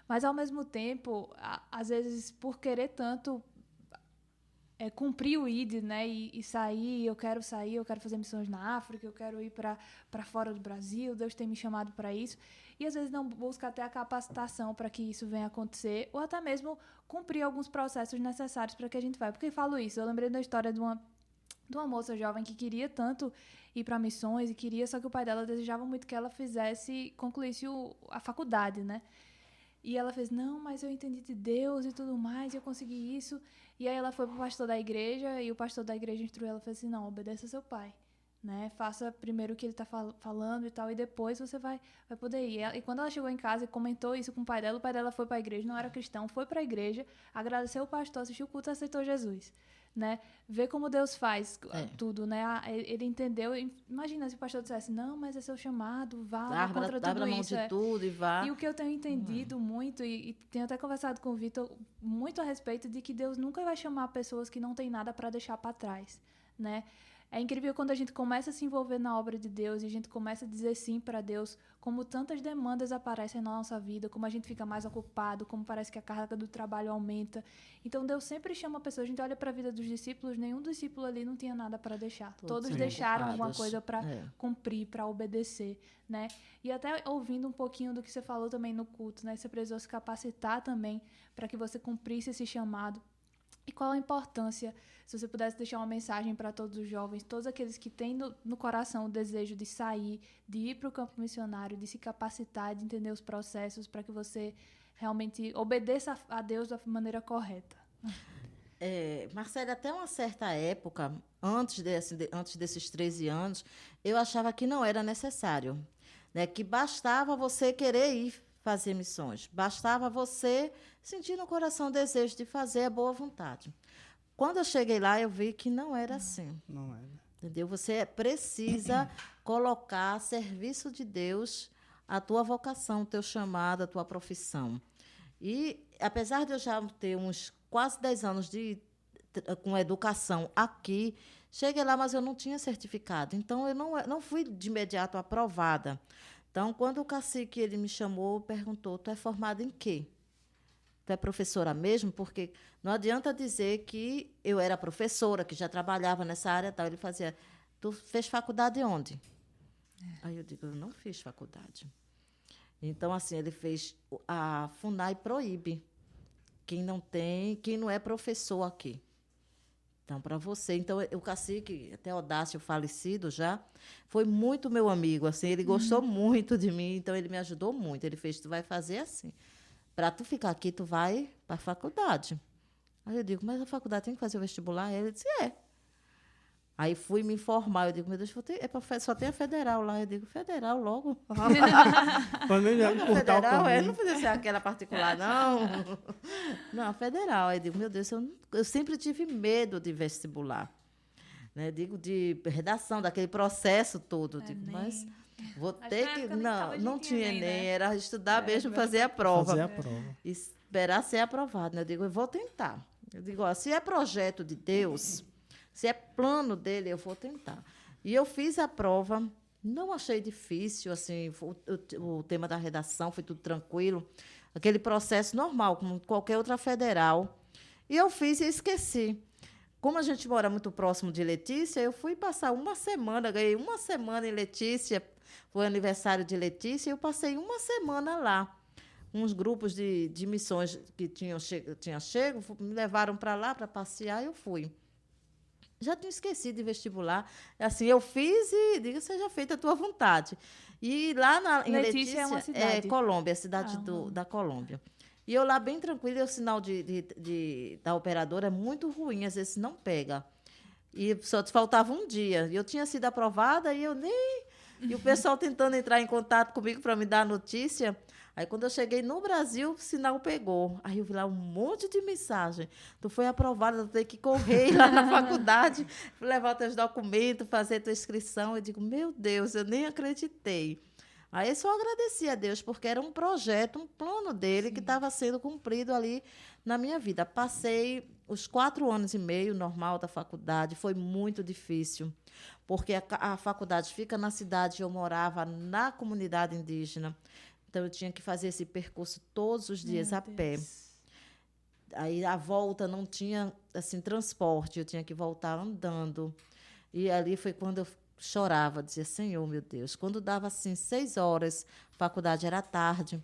mas, ao mesmo tempo, às vezes, por querer tanto cumprir o ID, né, e sair, eu quero fazer missões na África, eu quero ir para fora do Brasil, Deus tem me chamado para isso, e às vezes não busca até a capacitação para que isso venha acontecer, ou até mesmo cumprir alguns processos necessários para que a gente vá. Por que eu falo isso? Eu lembrei da história de uma moça jovem que queria tanto ir para missões, só que o pai dela desejava muito que ela concluísse a faculdade, né? E ela fez, não, mas eu entendi de Deus e tudo mais, e eu consegui isso. E aí ela foi pro pastor da igreja, e o pastor da igreja instruiu ela, fez assim, não, obedeça seu pai, né? Faça primeiro o que ele está falando e tal, e depois você vai poder ir. E quando ela chegou em casa e comentou isso com o pai dela foi para a igreja, não era cristão, foi para a igreja, agradeceu o pastor, assistiu o culto e aceitou Jesus. Né? Ver como Deus faz tudo, né? Ele entendeu. Imagina se o pastor dissesse, não, mas é seu chamado, vá contra tudo abre a mão isso. De tudo e vá. E o que eu tenho entendido muito, e tenho até conversado com o Vitor muito a respeito de que Deus nunca vai chamar pessoas que não têm nada para deixar para trás, né? É incrível quando a gente começa a se envolver na obra de Deus e a gente começa a dizer sim para Deus, como tantas demandas aparecem na nossa vida, como a gente fica mais ocupado, como parece que a carga do trabalho aumenta. Então, Deus sempre chama a pessoa. A gente olha para a vida dos discípulos, nenhum discípulo ali não tinha nada para deixar. Todos deixaram alguma coisa para cumprir, para obedecer, né? E até ouvindo um pouquinho do que você falou também no culto, né? Você precisou se capacitar também para que você cumprisse esse chamado. E qual a importância, se você pudesse deixar uma mensagem para todos os jovens, todos aqueles que têm no coração o desejo de sair, de ir para o campo missionário, de se capacitar, de entender os processos, para que você realmente obedeça a Deus da maneira correta? Marcela, até uma certa época, antes desses 13 anos, eu achava que não era necessário, né? Que bastava você querer ir fazer missões, bastava você sentir no coração o desejo de fazer a boa vontade. Quando eu cheguei lá, eu vi que não era assim. Não era. Entendeu? Você precisa colocar a serviço de Deus a tua vocação, o teu chamado, a tua profissão. E, apesar de eu já ter uns quase 10 anos com educação aqui, cheguei lá, mas eu não tinha certificado. Então, eu não fui de imediato aprovada. Então, quando o cacique ele me chamou, perguntou, tu é formada em quê? Tu é professora mesmo? Porque não adianta dizer que eu era professora, que já trabalhava nessa área e tal. Ele fazia, tu fez faculdade onde? Aí eu digo, eu não fiz faculdade. Então, assim, ele fez, a FUNAI proíbe quem não é professor aqui. Então, para você. Então, o cacique, até Odácio, falecido já, foi muito meu amigo. Assim, ele gostou muito de mim, então ele me ajudou muito. Ele fez, tu vai fazer assim. Para tu ficar aqui, tu vai para a faculdade. Aí eu digo, mas a faculdade tem que fazer o vestibular? Ele disse, Aí fui me informar. Eu digo, meu Deus, só tem a federal lá. Eu digo, federal logo. Federal, não podia ser aquela particular, não. Não, federal. Aí eu digo, meu Deus, eu sempre tive medo de vestibular. Né? Digo, de redação, daquele processo todo. Digo, mas vou ter que... Não tinha Enem, né? Era estudar mesmo, fazer a prova. Esperar ser aprovado. Né? Eu digo, eu vou tentar. Eu digo, se é projeto de Deus... Se é plano dele, eu vou tentar. E eu fiz a prova, não achei difícil, assim, o tema da redação foi tudo tranquilo, aquele processo normal, como qualquer outra federal. E eu fiz e esqueci. Como a gente mora muito próximo de Letícia, eu fui passar uma semana, ganhei uma semana em Letícia, foi aniversário de Letícia, e eu passei uma semana lá. Uns grupos de missões que tinham chego, me levaram para lá para passear e eu fui. Já tinha esquecido de vestibular. Assim, eu fiz e digo, seja feita a tua vontade. E lá em Letícia é uma cidade? Colômbia, a cidade da Colômbia. E eu lá bem tranquila, e o sinal da operadora é muito ruim, às vezes não pega. E só faltava um dia. E eu tinha sido aprovada e eu nem... E o pessoal tentando entrar em contato comigo para me dar a notícia. Aí, quando eu cheguei no Brasil, o sinal pegou. Aí eu vi lá um monte de mensagem. Tu foi aprovada, tu tem que correr lá na faculdade, levar teus documentos, fazer tua inscrição. Eu digo, meu Deus, eu nem acreditei. Aí eu só agradeci a Deus, porque era um projeto, um plano dele que estava sendo cumprido ali na minha vida. Passei os 4 anos e meio normal da faculdade, foi muito difícil, porque a faculdade fica na cidade, eu morava na comunidade indígena. Então, eu tinha que fazer esse percurso todos os dias a pé. Aí, a volta não tinha assim, transporte, eu tinha que voltar andando. E ali foi quando eu chorava, dizia, Senhor, meu Deus. Quando dava assim, 6 horas, a faculdade era tarde,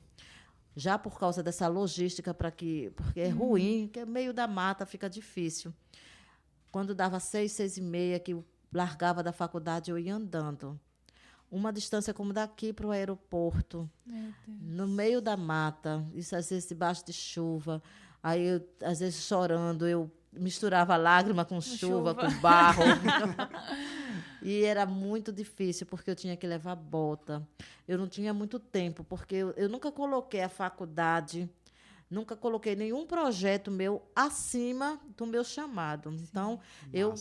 já por causa dessa logística, porque é ruim, que é meio da mata, fica difícil. Quando dava 6, 6h30, que eu largava da faculdade, eu ia andando. Uma distância como daqui para o aeroporto, no meio da mata, isso às vezes debaixo de chuva, aí eu, às vezes chorando, eu misturava lágrima com chuva, com barro. E era muito difícil, porque eu tinha que levar bota. Eu não tinha muito tempo, porque eu nunca coloquei a faculdade, nunca coloquei nenhum projeto meu acima do meu chamado. Então, eu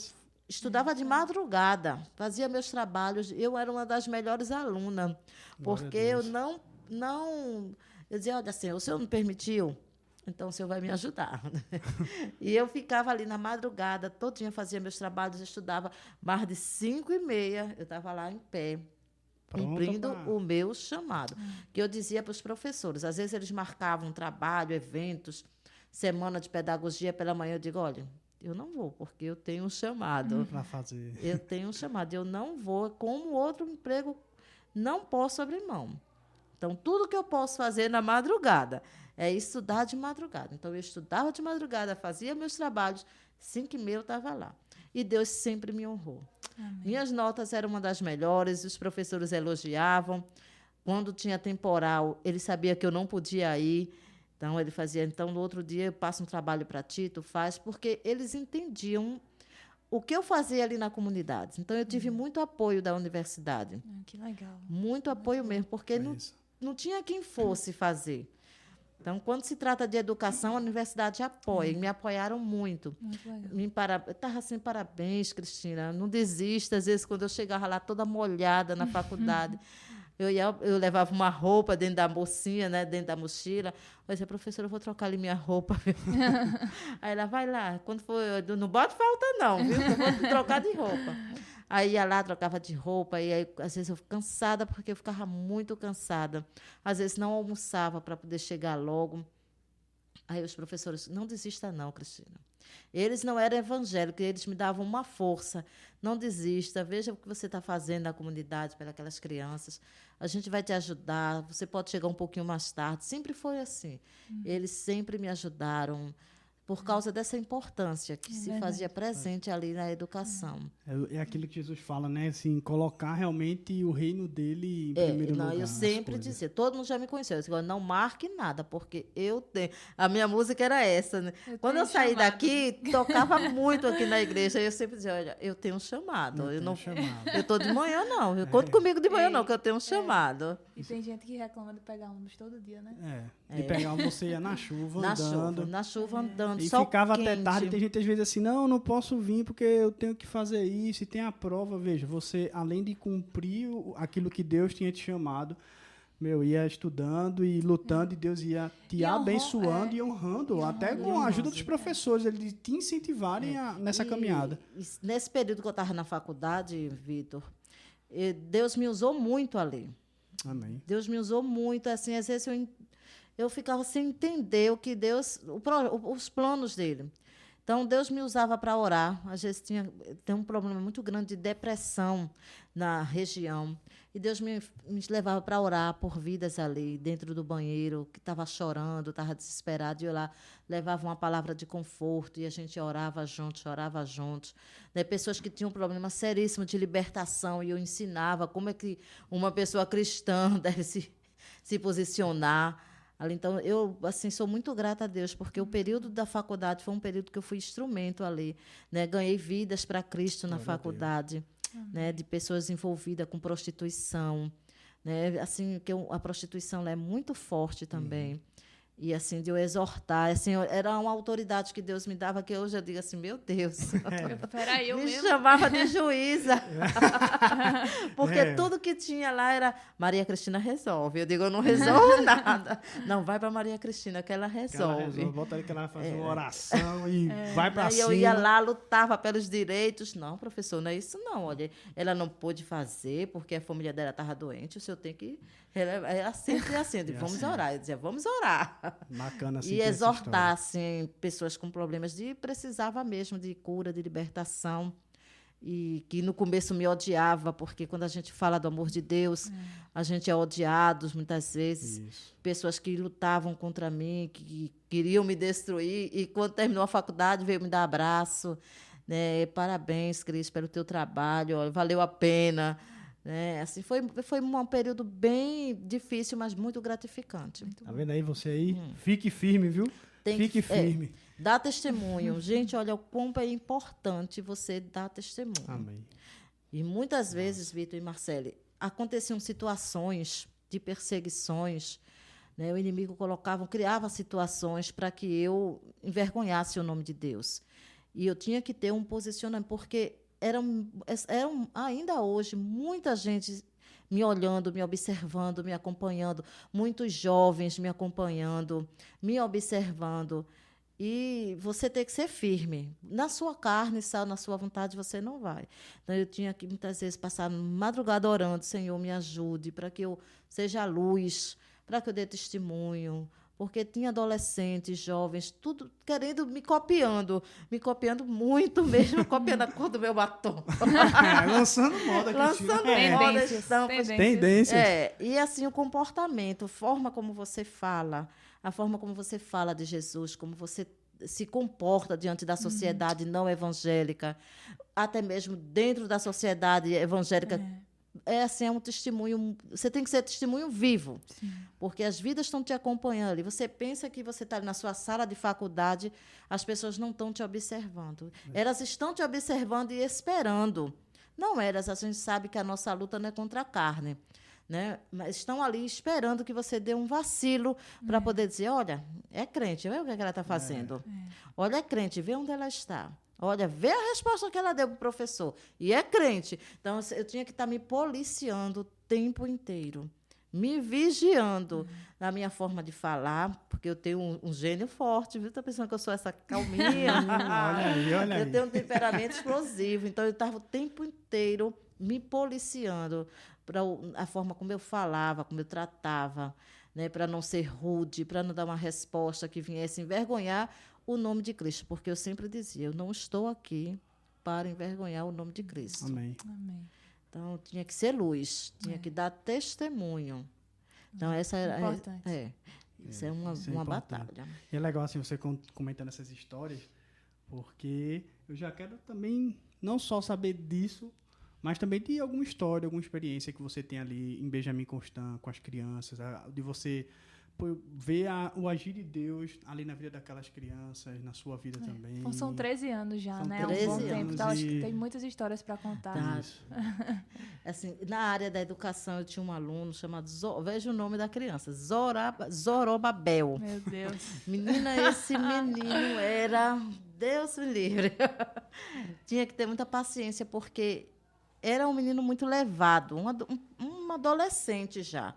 estudava de madrugada, fazia meus trabalhos. Eu era uma das melhores alunas, porque eu não... Eu dizia, olha, Senhor, o Senhor me permitiu então o senhor vai me ajudar. E eu ficava ali na madrugada, todinha, fazia meus trabalhos, estudava, mais de 5h30, eu estava lá em pé, cumprindo o meu chamado. Que eu dizia para os professores, às vezes eles marcavam trabalho, eventos, semana de pedagogia pela manhã, eu digo, olha, eu não vou, porque eu tenho um chamado. Para fazer. Eu tenho um chamado, eu não vou, como outro emprego, não posso abrir mão. Então, tudo que eu posso fazer na madrugada é estudar de madrugada. Então, eu estudava de madrugada, fazia meus trabalhos, 5h30 eu estava lá. E Deus sempre me honrou. Amém. Minhas notas eram uma das melhores, os professores elogiavam. Quando tinha temporal, ele sabia que eu não podia ir. Então, ele fazia, então, no outro dia, eu passo um trabalho para ti, tu faz, porque eles entendiam o que eu fazia ali na comunidade. Então, eu tive muito apoio da universidade. Que legal. Muito apoio mesmo, porque não tinha quem fosse fazer. Então, quando se trata de educação, a universidade apoia, e me apoiaram muito. Muito legal. Eu estava assim, parabéns, Cristina, não desista. Às vezes, quando eu chegava lá toda molhada na faculdade, eu levava uma roupa dentro da bolsinha, né, dentro da mochila. Eu dizia, professora, eu vou trocar ali minha roupa. Viu? Aí ela, vai lá. Quando for, não bota falta, não, viu? Eu vou trocar de roupa. Aí ia lá, trocava de roupa, e aí, às vezes eu ficava cansada, porque eu ficava muito cansada. Às vezes não almoçava para poder chegar logo. Aí os professores, não desista não, Cristina. Eles não eram evangélicos, eles me davam uma força. Não desista, veja o que você está fazendo na comunidade para aquelas crianças. A gente vai te ajudar, você pode chegar um pouquinho mais tarde. Sempre foi assim. Eles sempre me ajudaram por causa dessa importância que se fazia presente ali na educação. É aquilo que Jesus fala, né? Assim, colocar realmente o reino dele em primeiro lugar. Eu sempre dizia, todo mundo já me conheceu, eu disse, não marque nada, porque eu tenho... A minha música era essa, né? Quando eu saí daqui, tocava muito aqui na igreja, e eu sempre dizia, olha, eu tenho um chamado. Eu estou de manhã, não. Eu conto comigo de manhã, não, que eu tenho um chamado. E tem gente que reclama de pegar ônibus todo dia, né? De pegar você ia na chuva, andando. Na chuva, andando, e sol ficava quente. até tarde. Tem gente às vezes assim, não posso vir porque eu tenho que fazer isso. E tem a prova, veja, você, além de cumprir aquilo que Deus tinha te chamado, ia estudando e lutando, e Deus ia te abençoando e honrando, até com a ajuda dos professores, eles te incentivarem nessa caminhada. E nesse período que eu estava na faculdade, Vitor, Deus me usou muito ali. Amém. Deus me usou muito, assim, às vezes eu ficava sem entender o que Deus, os planos dele. Então, Deus me usava para orar. Às vezes tem um problema muito grande de depressão na região. E Deus me levava para orar por vidas ali, dentro do banheiro, que estava chorando, estava desesperado. E eu lá levava uma palavra de conforto, e a gente orava juntos, chorava juntos. Né? Pessoas que tinham um problema seríssimo de libertação, e eu ensinava como é que uma pessoa cristã deve se posicionar. Então, eu assim, sou muito grata a Deus, porque o período da faculdade foi um período que eu fui instrumento ali. Né? Ganhei vidas para Cristo na faculdade, né? De pessoas envolvidas com prostituição. Né? Assim, que a prostituição é muito forte também. E, assim, de eu exortar. Assim, era uma autoridade que Deus me dava, que hoje eu digo assim, meu Deus. Peraí, eu me mesmo? chamava de juíza. Porque tudo que tinha lá era Maria Cristina resolve. Eu digo, eu não resolvo nada. Não, vai para Maria Cristina, que ela resolve. Bota aí que ela vai fazer uma oração e vai para cima. E eu ia lá, lutava pelos direitos. Não, professor, não é isso não. Olha, ela não pôde fazer porque a família dela estava doente. O senhor tem que... Era sempre assim, eu digo, vamos orar. Eu dizia, vamos orar. Bacana, assim, e exortar, assim, pessoas com problemas precisava mesmo de cura, de libertação. E que no começo me odiava, porque quando a gente fala do amor de Deus, a gente é odiado muitas vezes. Isso. Pessoas que lutavam contra mim, que queriam me destruir, e quando terminou a faculdade veio me dar abraço. Né? Parabéns, Cris, pelo teu trabalho, valeu a pena. Assim, foi um período bem difícil, mas muito gratificante. Tá vendo aí você aí? Fique firme, viu? Fique firme. Dá testemunho. Gente, olha o quão é importante você dar testemunho. Amém. E muitas vezes, Vitor e Marcele, aconteciam situações de perseguições, né? O inimigo criava situações para que eu envergonhasse o nome de Deus. E eu tinha que ter um posicionamento, porque eram ainda hoje, muita gente me olhando, me observando, me acompanhando, muitos jovens me acompanhando, me observando. E você tem que ser firme. Na sua carne, na sua vontade, você não vai. Então, eu tinha que, muitas vezes, passar madrugada orando, Senhor, me ajude, para que eu seja a luz, para que eu dê testemunho. Porque tinha adolescentes, jovens, tudo querendo, me copiando muito mesmo, copiando a cor do meu batom. Lançando moda. Lançando moda. Tendências. E assim, o comportamento, a forma como você fala, a forma como você fala de Jesus, como você se comporta diante da sociedade não evangélica, até mesmo dentro da sociedade evangélica. Assim, é um testemunho. Você tem que ser testemunho vivo. Sim. Porque as vidas estão te acompanhando ali. Você pensa que você está na sua sala de faculdade, as pessoas não estão te observando. Elas estão te observando e esperando. Não elas, a gente sabe que a nossa luta não é contra a carne, né? Mas estão ali esperando que você dê um vacilo para poder dizer, olha, é crente, vê o que ela está fazendo. Olha, é crente, vê onde ela está. Olha, vê a resposta que ela deu para o professor. E é crente. Então, eu tinha que estar me policiando o tempo inteiro, me vigiando na minha forma de falar, porque eu tenho um gênio forte, viu? Está pensando que eu sou essa calminha? Olha aí. Eu tenho um temperamento explosivo. Então, eu estava o tempo inteiro me policiando para a forma como eu falava, como eu tratava, né? Para não ser rude, para não dar uma resposta que viesse envergonhar o nome de Cristo, porque eu sempre dizia, eu não estou aqui para envergonhar o nome de Cristo. Amém. Então, tinha que ser luz, tinha que dar testemunho. Então, essa era... Importante. Isso é uma batalha. E é legal, assim, você comentando essas histórias, porque eu já quero também, não só saber disso, mas também de alguma história, alguma experiência que você tem ali em Benjamin Constant, com as crianças, de você ver o agir de Deus ali na vida daquelas crianças, na sua vida também. São 13 anos já, né? 13 um bom tempo. anos Então, acho que tem muitas histórias para contar. Tá. Assim, na área da educação, eu tinha um aluno chamado, veja o nome da criança, Zorobabel. Meu Deus. Menina, esse menino era... Deus me livre. Tinha que ter muita paciência, porque era um menino muito levado, um adolescente já.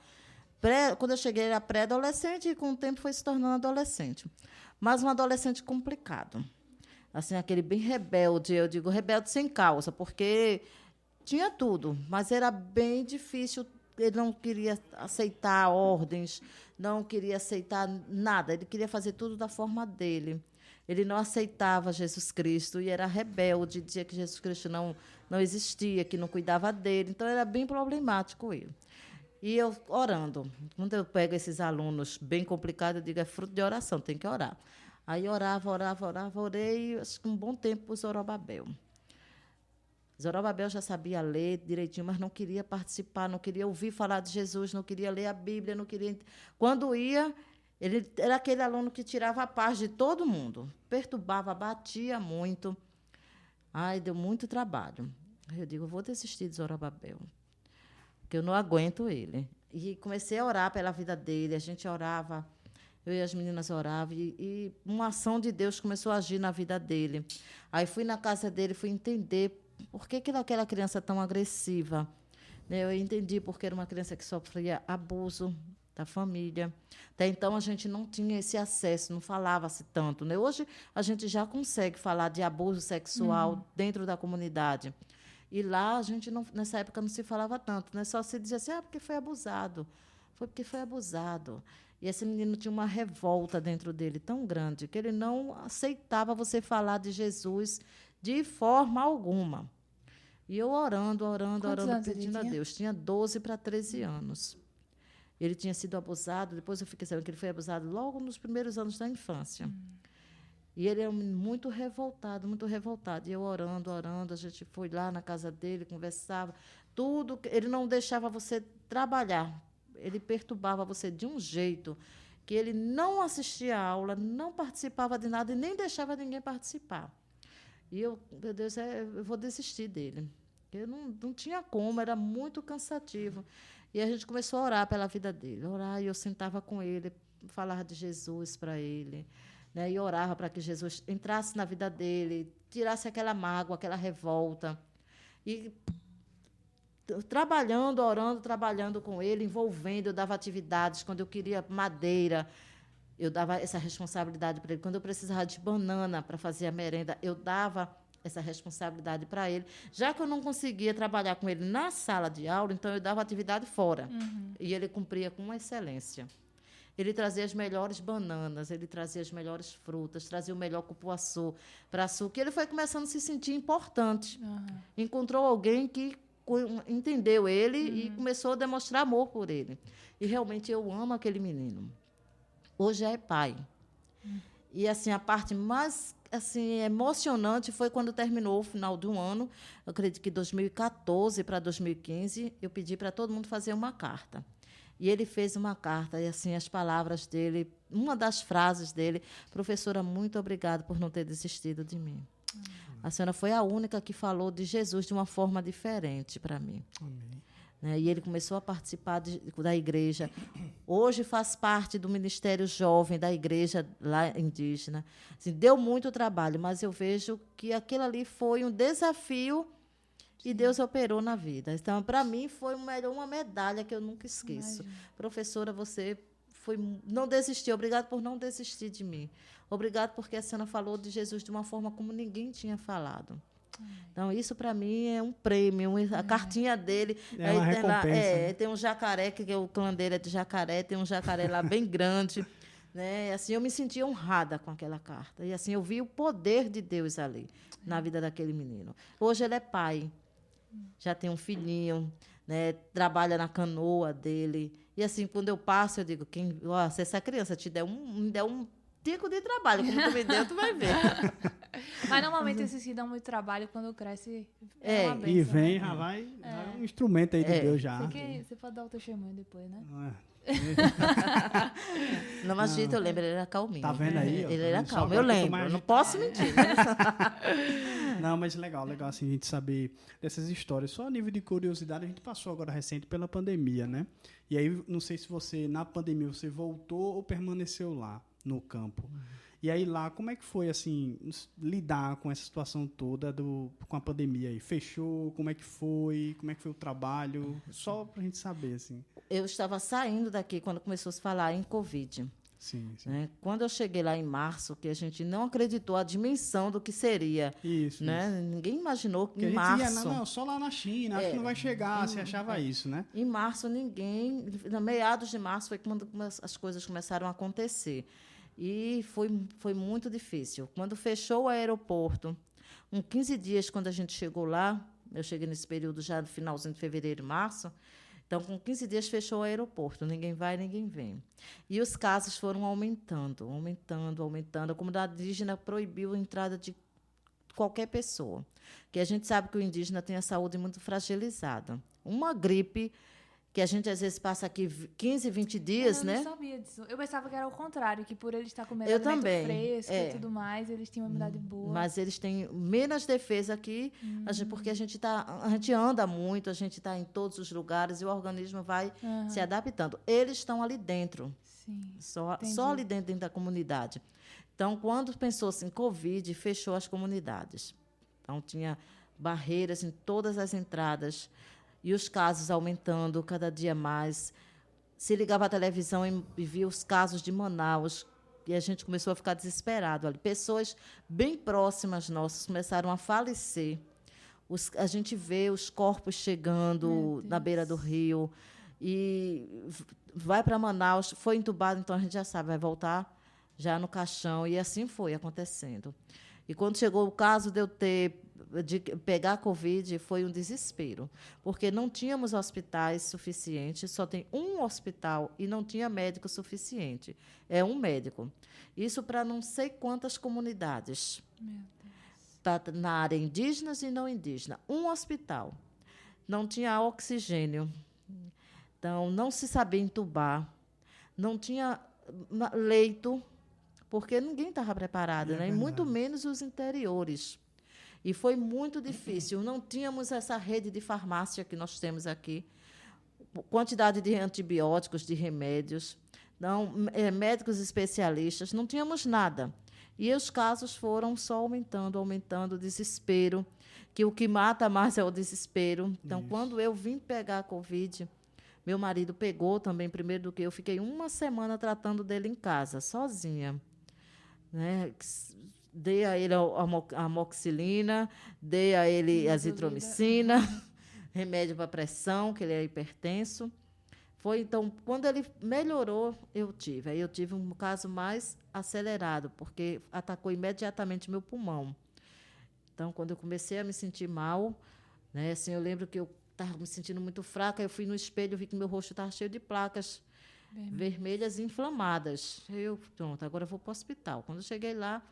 Quando eu cheguei, era pré-adolescente e, com o tempo, foi se tornando adolescente. Mas um adolescente complicado. Assim, aquele bem rebelde, eu digo rebelde sem causa, porque tinha tudo, mas era bem difícil. Ele não queria aceitar ordens, não queria aceitar nada. Ele queria fazer tudo da forma dele. Ele não aceitava Jesus Cristo e era rebelde, dizia que Jesus Cristo não existia, que não cuidava dele. Então, era bem problemático ele. E eu orando. Quando eu pego esses alunos bem complicados, eu digo, é fruto de oração, tem que orar. Aí orava, orei, acho que um bom tempo por Zorobabel. Zorobabel já sabia ler direitinho, mas não queria participar, não queria ouvir falar de Jesus, não queria ler a Bíblia, não queria... Quando ia, ele era aquele aluno que tirava a paz de todo mundo, perturbava, batia muito. Ai, deu muito trabalho. Aí eu digo, vou desistir de Zorobabel, porque eu não aguento ele. E comecei a orar pela vida dele, a gente orava, eu e as meninas oravam, e uma ação de Deus começou a agir na vida dele. Aí fui na casa dele, fui entender por que aquela criança tão agressiva. Eu entendi porque era uma criança que sofria abuso da família. Até então, a gente não tinha esse acesso, não falava-se tanto. Né? Hoje, a gente já consegue falar de abuso sexual dentro da comunidade. E lá, a gente nessa época não se falava tanto, né? Só se dizia assim, porque foi abusado. Foi porque foi abusado. E esse menino tinha uma revolta dentro dele tão grande que ele não aceitava você falar de Jesus de forma alguma. E eu orando, pedindo a Deus. Tinha 12 para 13 anos. Ele tinha sido abusado, depois eu fiquei sabendo que ele foi abusado logo nos primeiros anos da infância. E ele era muito revoltado, muito revoltado. E eu orando, a gente foi lá na casa dele, conversava, tudo. Ele não deixava você trabalhar. Ele perturbava você de um jeito que ele não assistia à aula, não participava de nada e nem deixava ninguém participar. E eu, meu Deus, eu vou desistir dele. Eu não tinha como, era muito cansativo. E a gente começou a orar pela vida dele. Orar, e eu sentava com ele, falava de Jesus para ele. Né, e orava para que Jesus entrasse na vida dele, tirasse aquela mágoa, aquela revolta. E trabalhando, orando, trabalhando com ele, envolvendo, eu dava atividades, quando eu queria madeira, eu dava essa responsabilidade para ele. Quando eu precisava de banana para fazer a merenda, eu dava essa responsabilidade para ele. Já que eu não conseguia trabalhar com ele na sala de aula, então eu dava atividade fora. E ele cumpria com excelência. Ele trazia as melhores bananas, ele trazia as melhores frutas, trazia o melhor cupuaçu para açúcar. E ele foi começando a se sentir importante. Encontrou alguém que entendeu ele e começou a demonstrar amor por ele. E realmente eu amo aquele menino. Hoje é pai. E assim, a parte mais assim, emocionante foi quando terminou o final do ano. Eu acredito que 2014 para 2015, eu pedi para todo mundo fazer uma carta. E ele fez uma carta, e assim, as palavras dele, uma das frases dele: professora, muito obrigada por não ter desistido de mim. A senhora foi a única que falou de Jesus de uma forma diferente para mim. Né? E ele começou a participar da igreja. Hoje faz parte do Ministério Jovem da igreja lá indígena. Assim, deu muito trabalho, mas eu vejo que aquilo ali foi um desafio e Deus operou na vida. Então, para mim, foi uma medalha que eu nunca esqueço. Professora, você não desistiu. Obrigado por não desistir de mim. Obrigado porque a senhora falou de Jesus de uma forma como ninguém tinha falado. Então, isso, para mim, é um prêmio. A cartinha dele... É uma recompensa. Tem um jacaré, que o clã dele é de jacaré, tem um jacaré lá bem grande. Né? Assim, eu me senti honrada com aquela carta. E assim, eu vi o poder de Deus ali, na vida daquele menino. Hoje ele é pai. Já tem um filhinho, né? Trabalha na canoa dele. E, assim, quando eu passo, eu digo, se essa criança me der um tico de trabalho, como tu me deu, tu vai ver. Mas, normalmente, esses que dão muito trabalho, quando cresce, uma bênção, e vem, já vai um instrumento aí de Deus já. Você pode dar o testemunho depois, né? Não, mas eu lembro, ele era calminho. Tá vendo aí? Ele era calmo, eu lembro, eu não posso mentir. Não, mas legal assim, a gente saber dessas histórias. Só a nível de curiosidade, a gente passou agora recente pela pandemia, né? E aí, não sei se você, na pandemia, você voltou ou permaneceu lá no campo. E aí lá, como é que foi, assim, lidar com essa situação toda com a pandemia aí? Fechou? Como é que foi? Como é que foi o trabalho? Só pra gente saber, assim. Eu estava saindo daqui quando começou a se falar em Covid. Sim. Né? Quando eu cheguei lá em março, que a gente não acreditou a dimensão do que seria. Isso. Ninguém imaginou que em março... Não, só lá na China, acho que não vai chegar, você achava isso, né? Em março, ninguém... Meados de março foi quando as coisas começaram a acontecer. E foi muito difícil. Quando fechou o aeroporto, 15 dias, quando a gente chegou lá, eu cheguei nesse período já no finalzinho de fevereiro e março, então, com 15 dias, fechou o aeroporto. Ninguém vai, ninguém vem. E os casos foram aumentando. A comunidade indígena proibiu a entrada de qualquer pessoa. Porque a gente sabe que o indígena tem a saúde muito fragilizada. Uma gripe, que a gente, às vezes, passa aqui 15, 20 dias, né? Eu não sabia disso. Eu pensava que era o contrário, que por eles estar comendo alimento fresco e tudo mais, eles tinham uma imunidade boa. Mas eles têm menos defesa aqui, porque a gente anda muito, a gente está em todos os lugares e o organismo vai se adaptando. Eles estão ali dentro, só ali dentro da comunidade. Então, quando pensou-se em Covid, fechou as comunidades. Então, tinha barreiras em todas as entradas, e os casos aumentando cada dia mais. Se ligava à televisão e via os casos de Manaus, e a gente começou a ficar desesperado ali. Pessoas bem próximas nossas começaram a falecer. A gente vê os corpos chegando na beira do rio, e vai para Manaus, foi entubado, então a gente já sabe, vai voltar já no caixão, e assim foi acontecendo. E quando chegou o caso de pegar a Covid, foi um desespero, porque não tínhamos hospitais suficientes, só tem um hospital e não tinha médico suficiente. É um médico. Isso para não sei quantas comunidades. Meu Deus. Tá na área indígena e não indígena. Um hospital. Não tinha oxigênio. Então, não se sabia entubar. Não tinha leito, porque ninguém estava preparado, né? E muito menos os interiores. E foi muito difícil. Não tínhamos essa rede de farmácia que nós temos aqui, quantidade de antibióticos, de remédios, não, médicos especialistas, não tínhamos nada. E os casos foram só aumentando, o desespero, que o que mata mais é o desespero. Então, quando eu vim pegar a Covid, meu marido pegou também primeiro do que eu. Fiquei 1 semana tratando dele em casa, sozinha. Né? Dei a ele a amoxicilina, dei a ele a azitromicina, remédio para pressão, que ele é hipertenso. Então, quando ele melhorou, eu tive. Aí eu tive um caso mais acelerado, porque atacou imediatamente meu pulmão. Então, quando eu comecei a me sentir mal, né, assim, eu lembro que eu estava me sentindo muito fraca, eu fui no espelho, vi que meu rosto estava cheio de placas vermelhas e inflamadas. Pronto, agora eu vou para o hospital. Quando eu cheguei lá,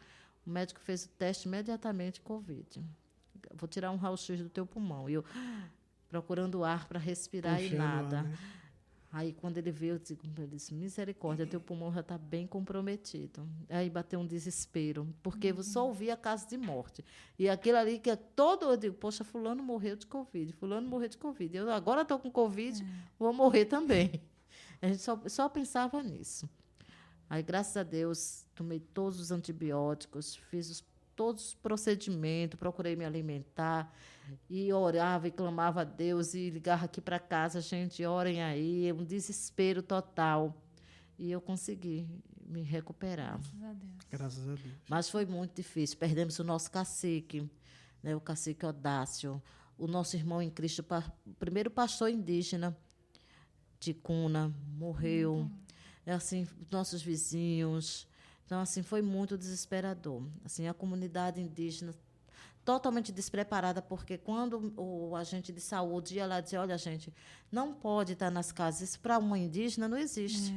o médico fez o teste imediatamente, Covid. Vou tirar um raio-x do teu pulmão. E eu procurando ar para respirar e nada. Né? Aí, quando ele veio, ele disse, misericórdia, teu pulmão já está bem comprometido. Aí bateu um desespero, porque eu só ouvia casos de morte. E aquilo ali que eu digo, poxa, fulano morreu de Covid, fulano morreu de Covid. Eu agora estou com Covid, vou morrer também. A gente só pensava nisso. Aí, graças a Deus, tomei todos os antibióticos, fiz todos os procedimentos, procurei me alimentar, e orava e clamava a Deus, e ligava aqui para casa, gente, orem aí, um desespero total. E eu consegui me recuperar. Graças a Deus. Graças a Deus. Mas foi muito difícil. Perdemos o nosso cacique, né, o cacique Odácio, o nosso irmão em Cristo, o primeiro pastor indígena de Cuna, morreu. Assim, nossos vizinhos. Então, assim, foi muito desesperador. Assim, a comunidade indígena totalmente despreparada, porque quando o agente de saúde ia lá dizer, olha, gente, não pode estar nas casas. Isso para uma indígena não existe.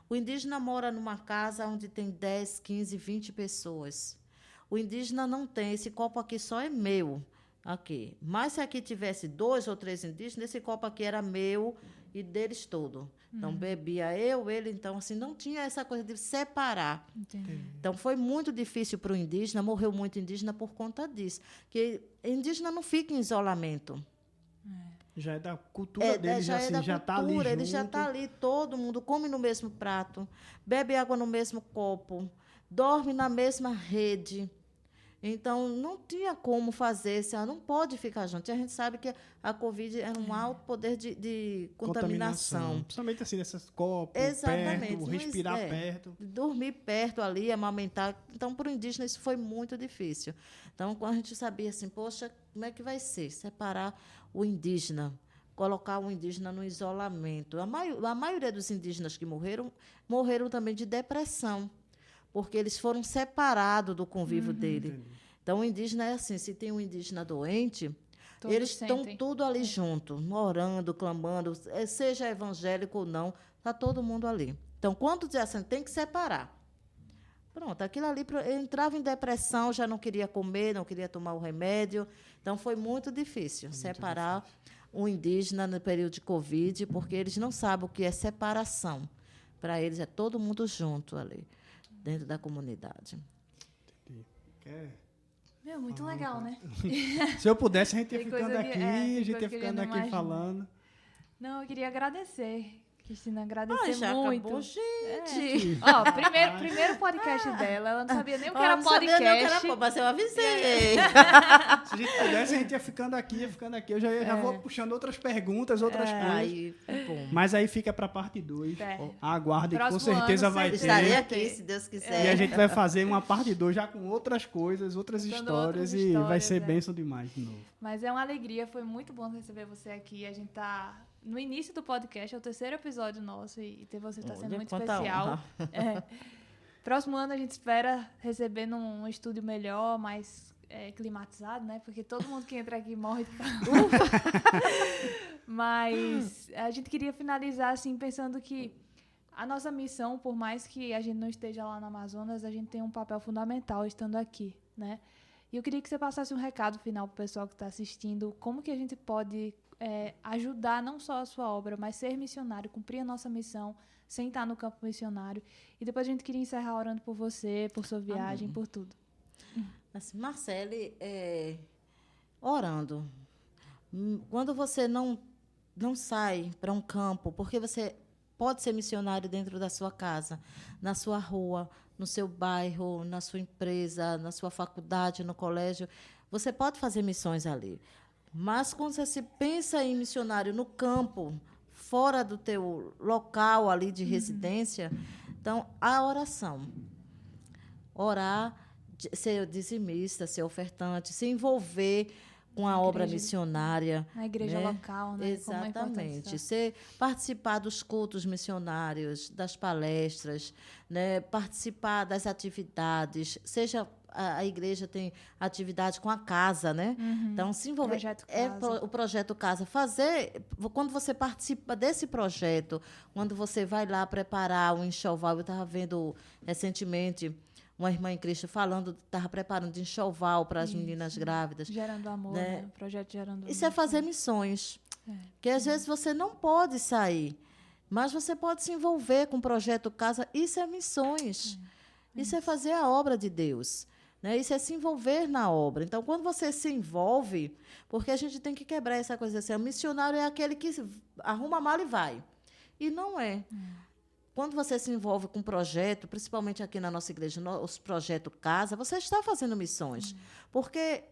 O indígena mora numa casa onde tem 10, 15, 20 pessoas. O indígena não tem, esse copo aqui só é meu. Aqui. Mas se aqui tivesse 2 ou 3 indígenas, esse copo aqui era meu e deles todo. Então, bebia ele. Então, assim, não tinha essa coisa de separar. Entendi. Então, foi muito difícil para o indígena, morreu muito indígena por conta disso. Porque indígena não fica em isolamento. Já é da cultura dele, já está ali junto. Ele já está ali, todo mundo come no mesmo prato, bebe água no mesmo copo, dorme na mesma rede. Então, não tinha como fazer, não pode ficar junto. E a gente sabe que a Covid era um alto poder de contaminação. Principalmente assim, nesses copos, exatamente, perto, respirar perto. Dormir perto ali, amamentar. Então, para o indígena, isso foi muito difícil. Então, quando a gente sabia assim, poxa, como é que vai ser? Separar o indígena, colocar o indígena no isolamento. A maioria dos indígenas que morreram também de depressão, porque eles foram separados do convívio dele. Entendi. Então, o indígena é assim, se tem um indígena doente, todos eles estão tudo ali junto, orando, clamando, seja evangélico ou não, está todo mundo ali. Então, quando diz assim, tem que separar. Pronto, aquilo ali, ele entrava em depressão, já não queria comer, não queria tomar o remédio. Então, foi muito difícil separar o indígena no período de Covid, porque eles não sabem o que é separação. Para eles, é todo mundo junto ali, dentro da comunidade. Entendi. Muito legal, né? Se eu pudesse, a gente ia ficando aqui, a gente ia ficando aqui falando. Não, eu queria agradecer. Cristina, agradecer já muito. Acabou, gente. Primeiro podcast dela, ela não sabia nem o que era podcast. Não sabia nem o que era, mas eu avisei. Se a gente pudesse, a gente ia ficando aqui. Eu já vou puxando outras perguntas, outras coisas. Aí, bom. Mas aí fica para a parte 2. Aguardem, que com certeza vai ter. Estarei aqui, se Deus quiser. E a gente vai fazer uma parte 2 já com outras coisas, outras histórias, e vai ser bênção demais de novo. Mas é uma alegria, foi muito bom receber você aqui. A gente tá no início do podcast, é o 3º episódio nosso, e ter você está sendo muito especial. Próximo ano a gente espera receber num estúdio melhor, mais climatizado, né? Porque todo mundo que entra aqui morre de calor. Mas a gente queria finalizar assim, pensando que a nossa missão, por mais que a gente não esteja lá no Amazonas, a gente tem um papel fundamental estando aqui, né? E eu queria que você passasse um recado final para o pessoal que está assistindo, como que a gente pode ajudar não só a sua obra, mas ser missionário, cumprir a nossa missão, sem estar no campo missionário. E depois a gente queria encerrar orando por você, por sua viagem, por tudo. Assim, Marcele, orando. Quando você não sai para um campo, porque você pode ser missionário dentro da sua casa, na sua rua, no seu bairro, na sua empresa, na sua faculdade, no colégio. Você pode fazer missões ali. Mas, quando você se pensa em missionário no campo, fora do teu local ali de residência, então, a oração. Orar, ser dizimista, ser ofertante, se envolver com a obra missionária. Na igreja local, né? Exatamente. Participar dos cultos missionários, das palestras, né? Participar das atividades, seja a igreja tem atividade com a casa, né? Então, se envolver. O projeto Casa. Quando você participa desse projeto, quando você vai lá preparar um enxoval, eu estava vendo recentemente uma irmã em Cristo falando, estava preparando de enxoval para as meninas grávidas. Gerando amor, né? Projeto Gerando Amor. Isso é fazer missões. Porque, às vezes, você não pode sair, mas você pode se envolver com o projeto Casa. Isso é missões. Isso é fazer a obra de Deus. Né? Isso é se envolver na obra. Então, quando você se envolve, porque a gente tem que quebrar essa coisa assim, o missionário é aquele que arruma a mala e vai. E não é. Quando você se envolve com um projeto, principalmente aqui na nossa igreja, os projetos Casa, você está fazendo missões. Porque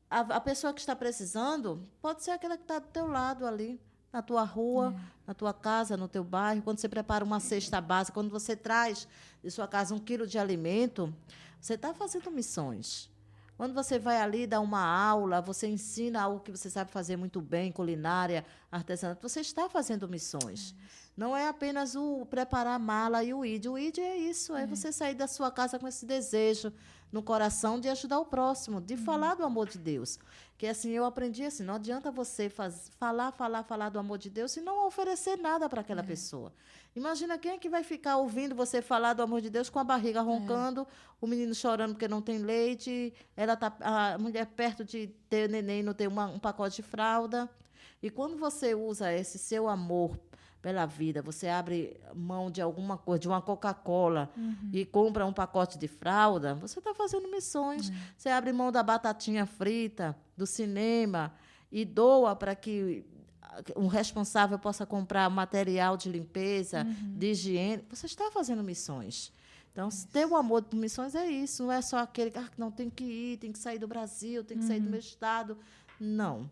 a pessoa que está precisando pode ser aquela que está do teu lado ali, na tua rua, na tua casa, no teu bairro. Quando você prepara uma cesta básica, quando você traz de sua casa 1 quilo de alimento, você está fazendo missões. Quando você vai ali dar uma aula, você ensina algo que você sabe fazer muito bem, culinária, artesanato, você está fazendo missões. Não é apenas o preparar a mala e o ID. O ID é isso, é você sair da sua casa com esse desejo no coração de ajudar o próximo, de falar do amor de Deus. Que assim, eu aprendi assim, não adianta você falar do amor de Deus e não oferecer nada para aquela pessoa. Imagina quem é que vai ficar ouvindo você falar do amor de Deus com a barriga roncando, o menino chorando porque não tem leite, a mulher perto de ter neném, não tem um pacote de fralda. E quando você usa esse seu amor pela vida, você abre mão de alguma coisa, de uma Coca-Cola, e compra um pacote de fralda, você está fazendo missões. Você abre mão da batatinha frita, do cinema, e doa para que um responsável possa comprar material de limpeza, de higiene. Você está fazendo missões. Então, ter o amor por missões é isso. Não é só aquele que não tem que ir, tem que sair do Brasil, tem que sair do meu estado. Não.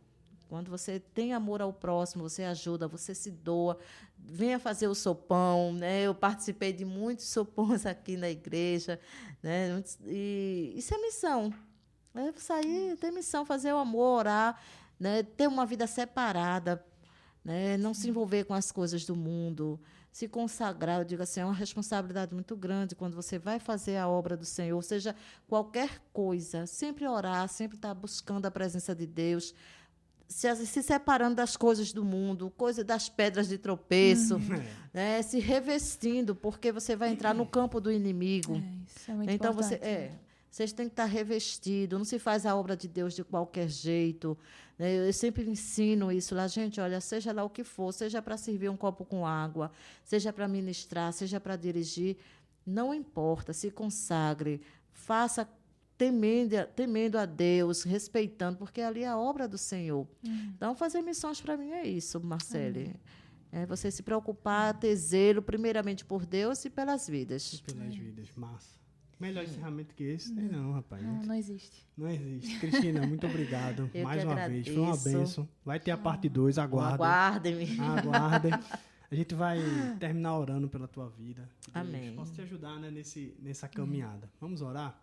Quando você tem amor ao próximo, você ajuda, você se doa, venha fazer o sopão, né? Eu participei de muitos sopões aqui na igreja, né? E isso é missão. É sair, ter missão, fazer o amor, orar, né? Ter uma vida separada, né? Não se envolver com as coisas do mundo, se consagrar. Eu digo assim, é uma responsabilidade muito grande quando você vai fazer a obra do Senhor, seja qualquer coisa, sempre orar, sempre estar buscando a presença de Deus, se separando das coisas do mundo, das pedras de tropeço, né? Se revestindo, porque você vai entrar no campo do inimigo. Isso é muito então, importante. Vocês têm que estar revestidos, não se faz a obra de Deus de qualquer jeito. Né? Eu sempre ensino isso lá, gente, olha, seja lá o que for, seja para servir um copo com água, seja para ministrar, seja para dirigir, não importa, se consagre, faça temendo a Deus, respeitando, porque ali é a obra do Senhor. Então, fazer missões para mim é isso, Marcele. É você se preocupar, ter zelo, primeiramente por Deus e pelas vidas. E pelas vidas, massa. Melhor encerramento que esse? Não, rapaz. Não existe. Não existe. Cristina, muito obrigado. Eu mais que uma agradeço. vez. Foi uma bênção. Vai ter a parte 2, aguardem. Aguardem-me. Aguardem. A gente vai terminar orando pela tua vida. Que Deus Amém. possa te ajudar, né, nessa caminhada. Vamos orar?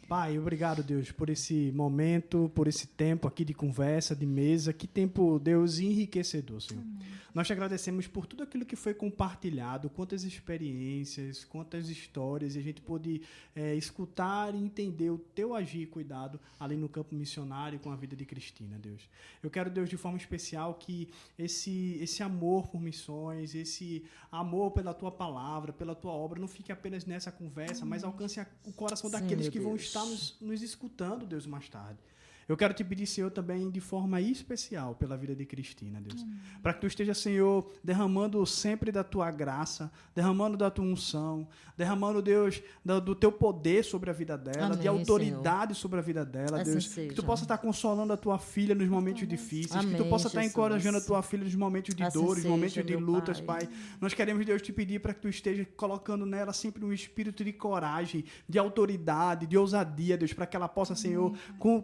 Pai, obrigado, Deus, por esse momento, por esse tempo aqui de conversa, de mesa. Que tempo, Deus, enriquecedor, Senhor. Nós te agradecemos por tudo aquilo que foi compartilhado, quantas experiências, quantas histórias, e a gente pôde escutar e entender o teu agir e cuidado ali no campo missionário com a vida de Cristina, Deus. Eu quero, Deus, de forma especial, que esse amor por missões, esse amor pela tua palavra, pela tua obra, não fique apenas nessa conversa, mas alcance o coração daqueles que vão estar nos escutando, Deus, mais tarde. Eu quero te pedir, Senhor, também de forma especial pela vida de Cristina, Deus. Para que tu esteja, Senhor, derramando sempre da tua graça, derramando da tua unção, derramando, Deus, do teu poder sobre a vida dela, Amém, de autoridade Senhor. sobre a vida dela, Assim Deus. seja. Que tu possa estar consolando a tua filha nos momentos difíceis, Amém, que tu possa estar Jesus. encorajando a tua filha nos momentos de Assim dores, seja, momentos de meu lutas, Pai. Pai. Nós queremos, Deus, te pedir para que tu esteja colocando nela sempre um espírito de coragem, de autoridade, de ousadia, Deus, para que ela possa, Senhor,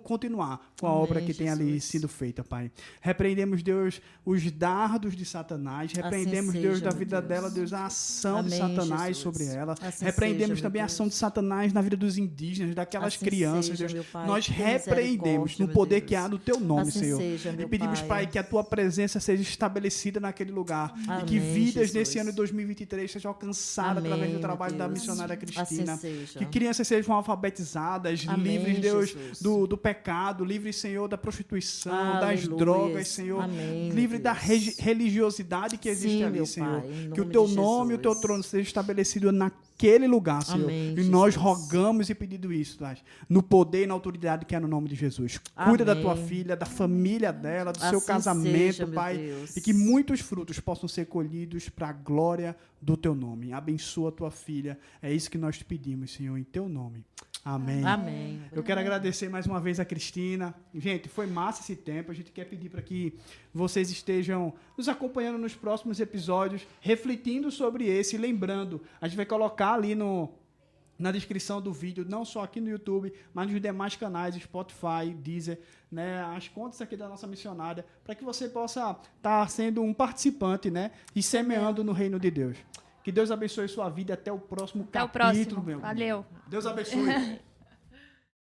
continuar com a Amém, obra que tem ali Jesus. sido feita, Pai. Repreendemos, Deus, os dardos de Satanás, repreendemos, Assim Deus, seja, da meu vida Deus. dela, Deus, a ação de Amém, Satanás Jesus. sobre ela. Assim Repreendemos seja, também a meu ação Deus. de Satanás na vida dos indígenas, daquelas Assim crianças, seja, Deus. meu Pai. Nós Tem repreendemos misericórdia, no meu poder Deus. que há no teu nome, Assim Senhor. seja, E meu pedimos, Pai, que a tua presença seja estabelecida naquele lugar. E que Amém, vidas Jesus. nesse ano de 2023 sejam alcançadas Amém, através do meu trabalho da Deus. missionária Assim Cristina. seja. Que crianças sejam alfabetizadas, Amém, livres, Deus, Jesus. do pecado, livres, Senhor, da prostituição, das Aleluia. drogas, Senhor. Amém, Livre meu da Deus. religiosidade que existe Sim, ali, meu Senhor. Pai, em Que o nome teu de nome e o teu Jesus. trono seja estabelecido naquele lugar, Senhor. Amém, e nós Jesus. rogamos e pedindo isso, Pai, no poder e na autoridade que é no nome de Jesus. Cuida da tua Amém. filha, da família dela, do seu Assim casamento, seja, meu Pai. Deus. E que muitos frutos possam ser colhidos para a glória do teu nome. Abençoa a tua filha. É isso que nós te pedimos, Senhor, em teu nome. Amém. Amém. Eu quero agradecer mais uma vez a Cristina. Gente, foi massa esse tempo. A gente quer pedir para que vocês estejam nos acompanhando nos próximos episódios, refletindo sobre esse, lembrando. A gente vai colocar ali na descrição do vídeo, não só aqui no YouTube, mas nos demais canais, Spotify, Deezer, né, as contas aqui da nossa missionária, para que você possa estar sendo um participante, né, e semeando no reino de Deus. Que Deus abençoe sua vida. Até o próximo Até o capítulo. próximo. Valeu. Deus abençoe.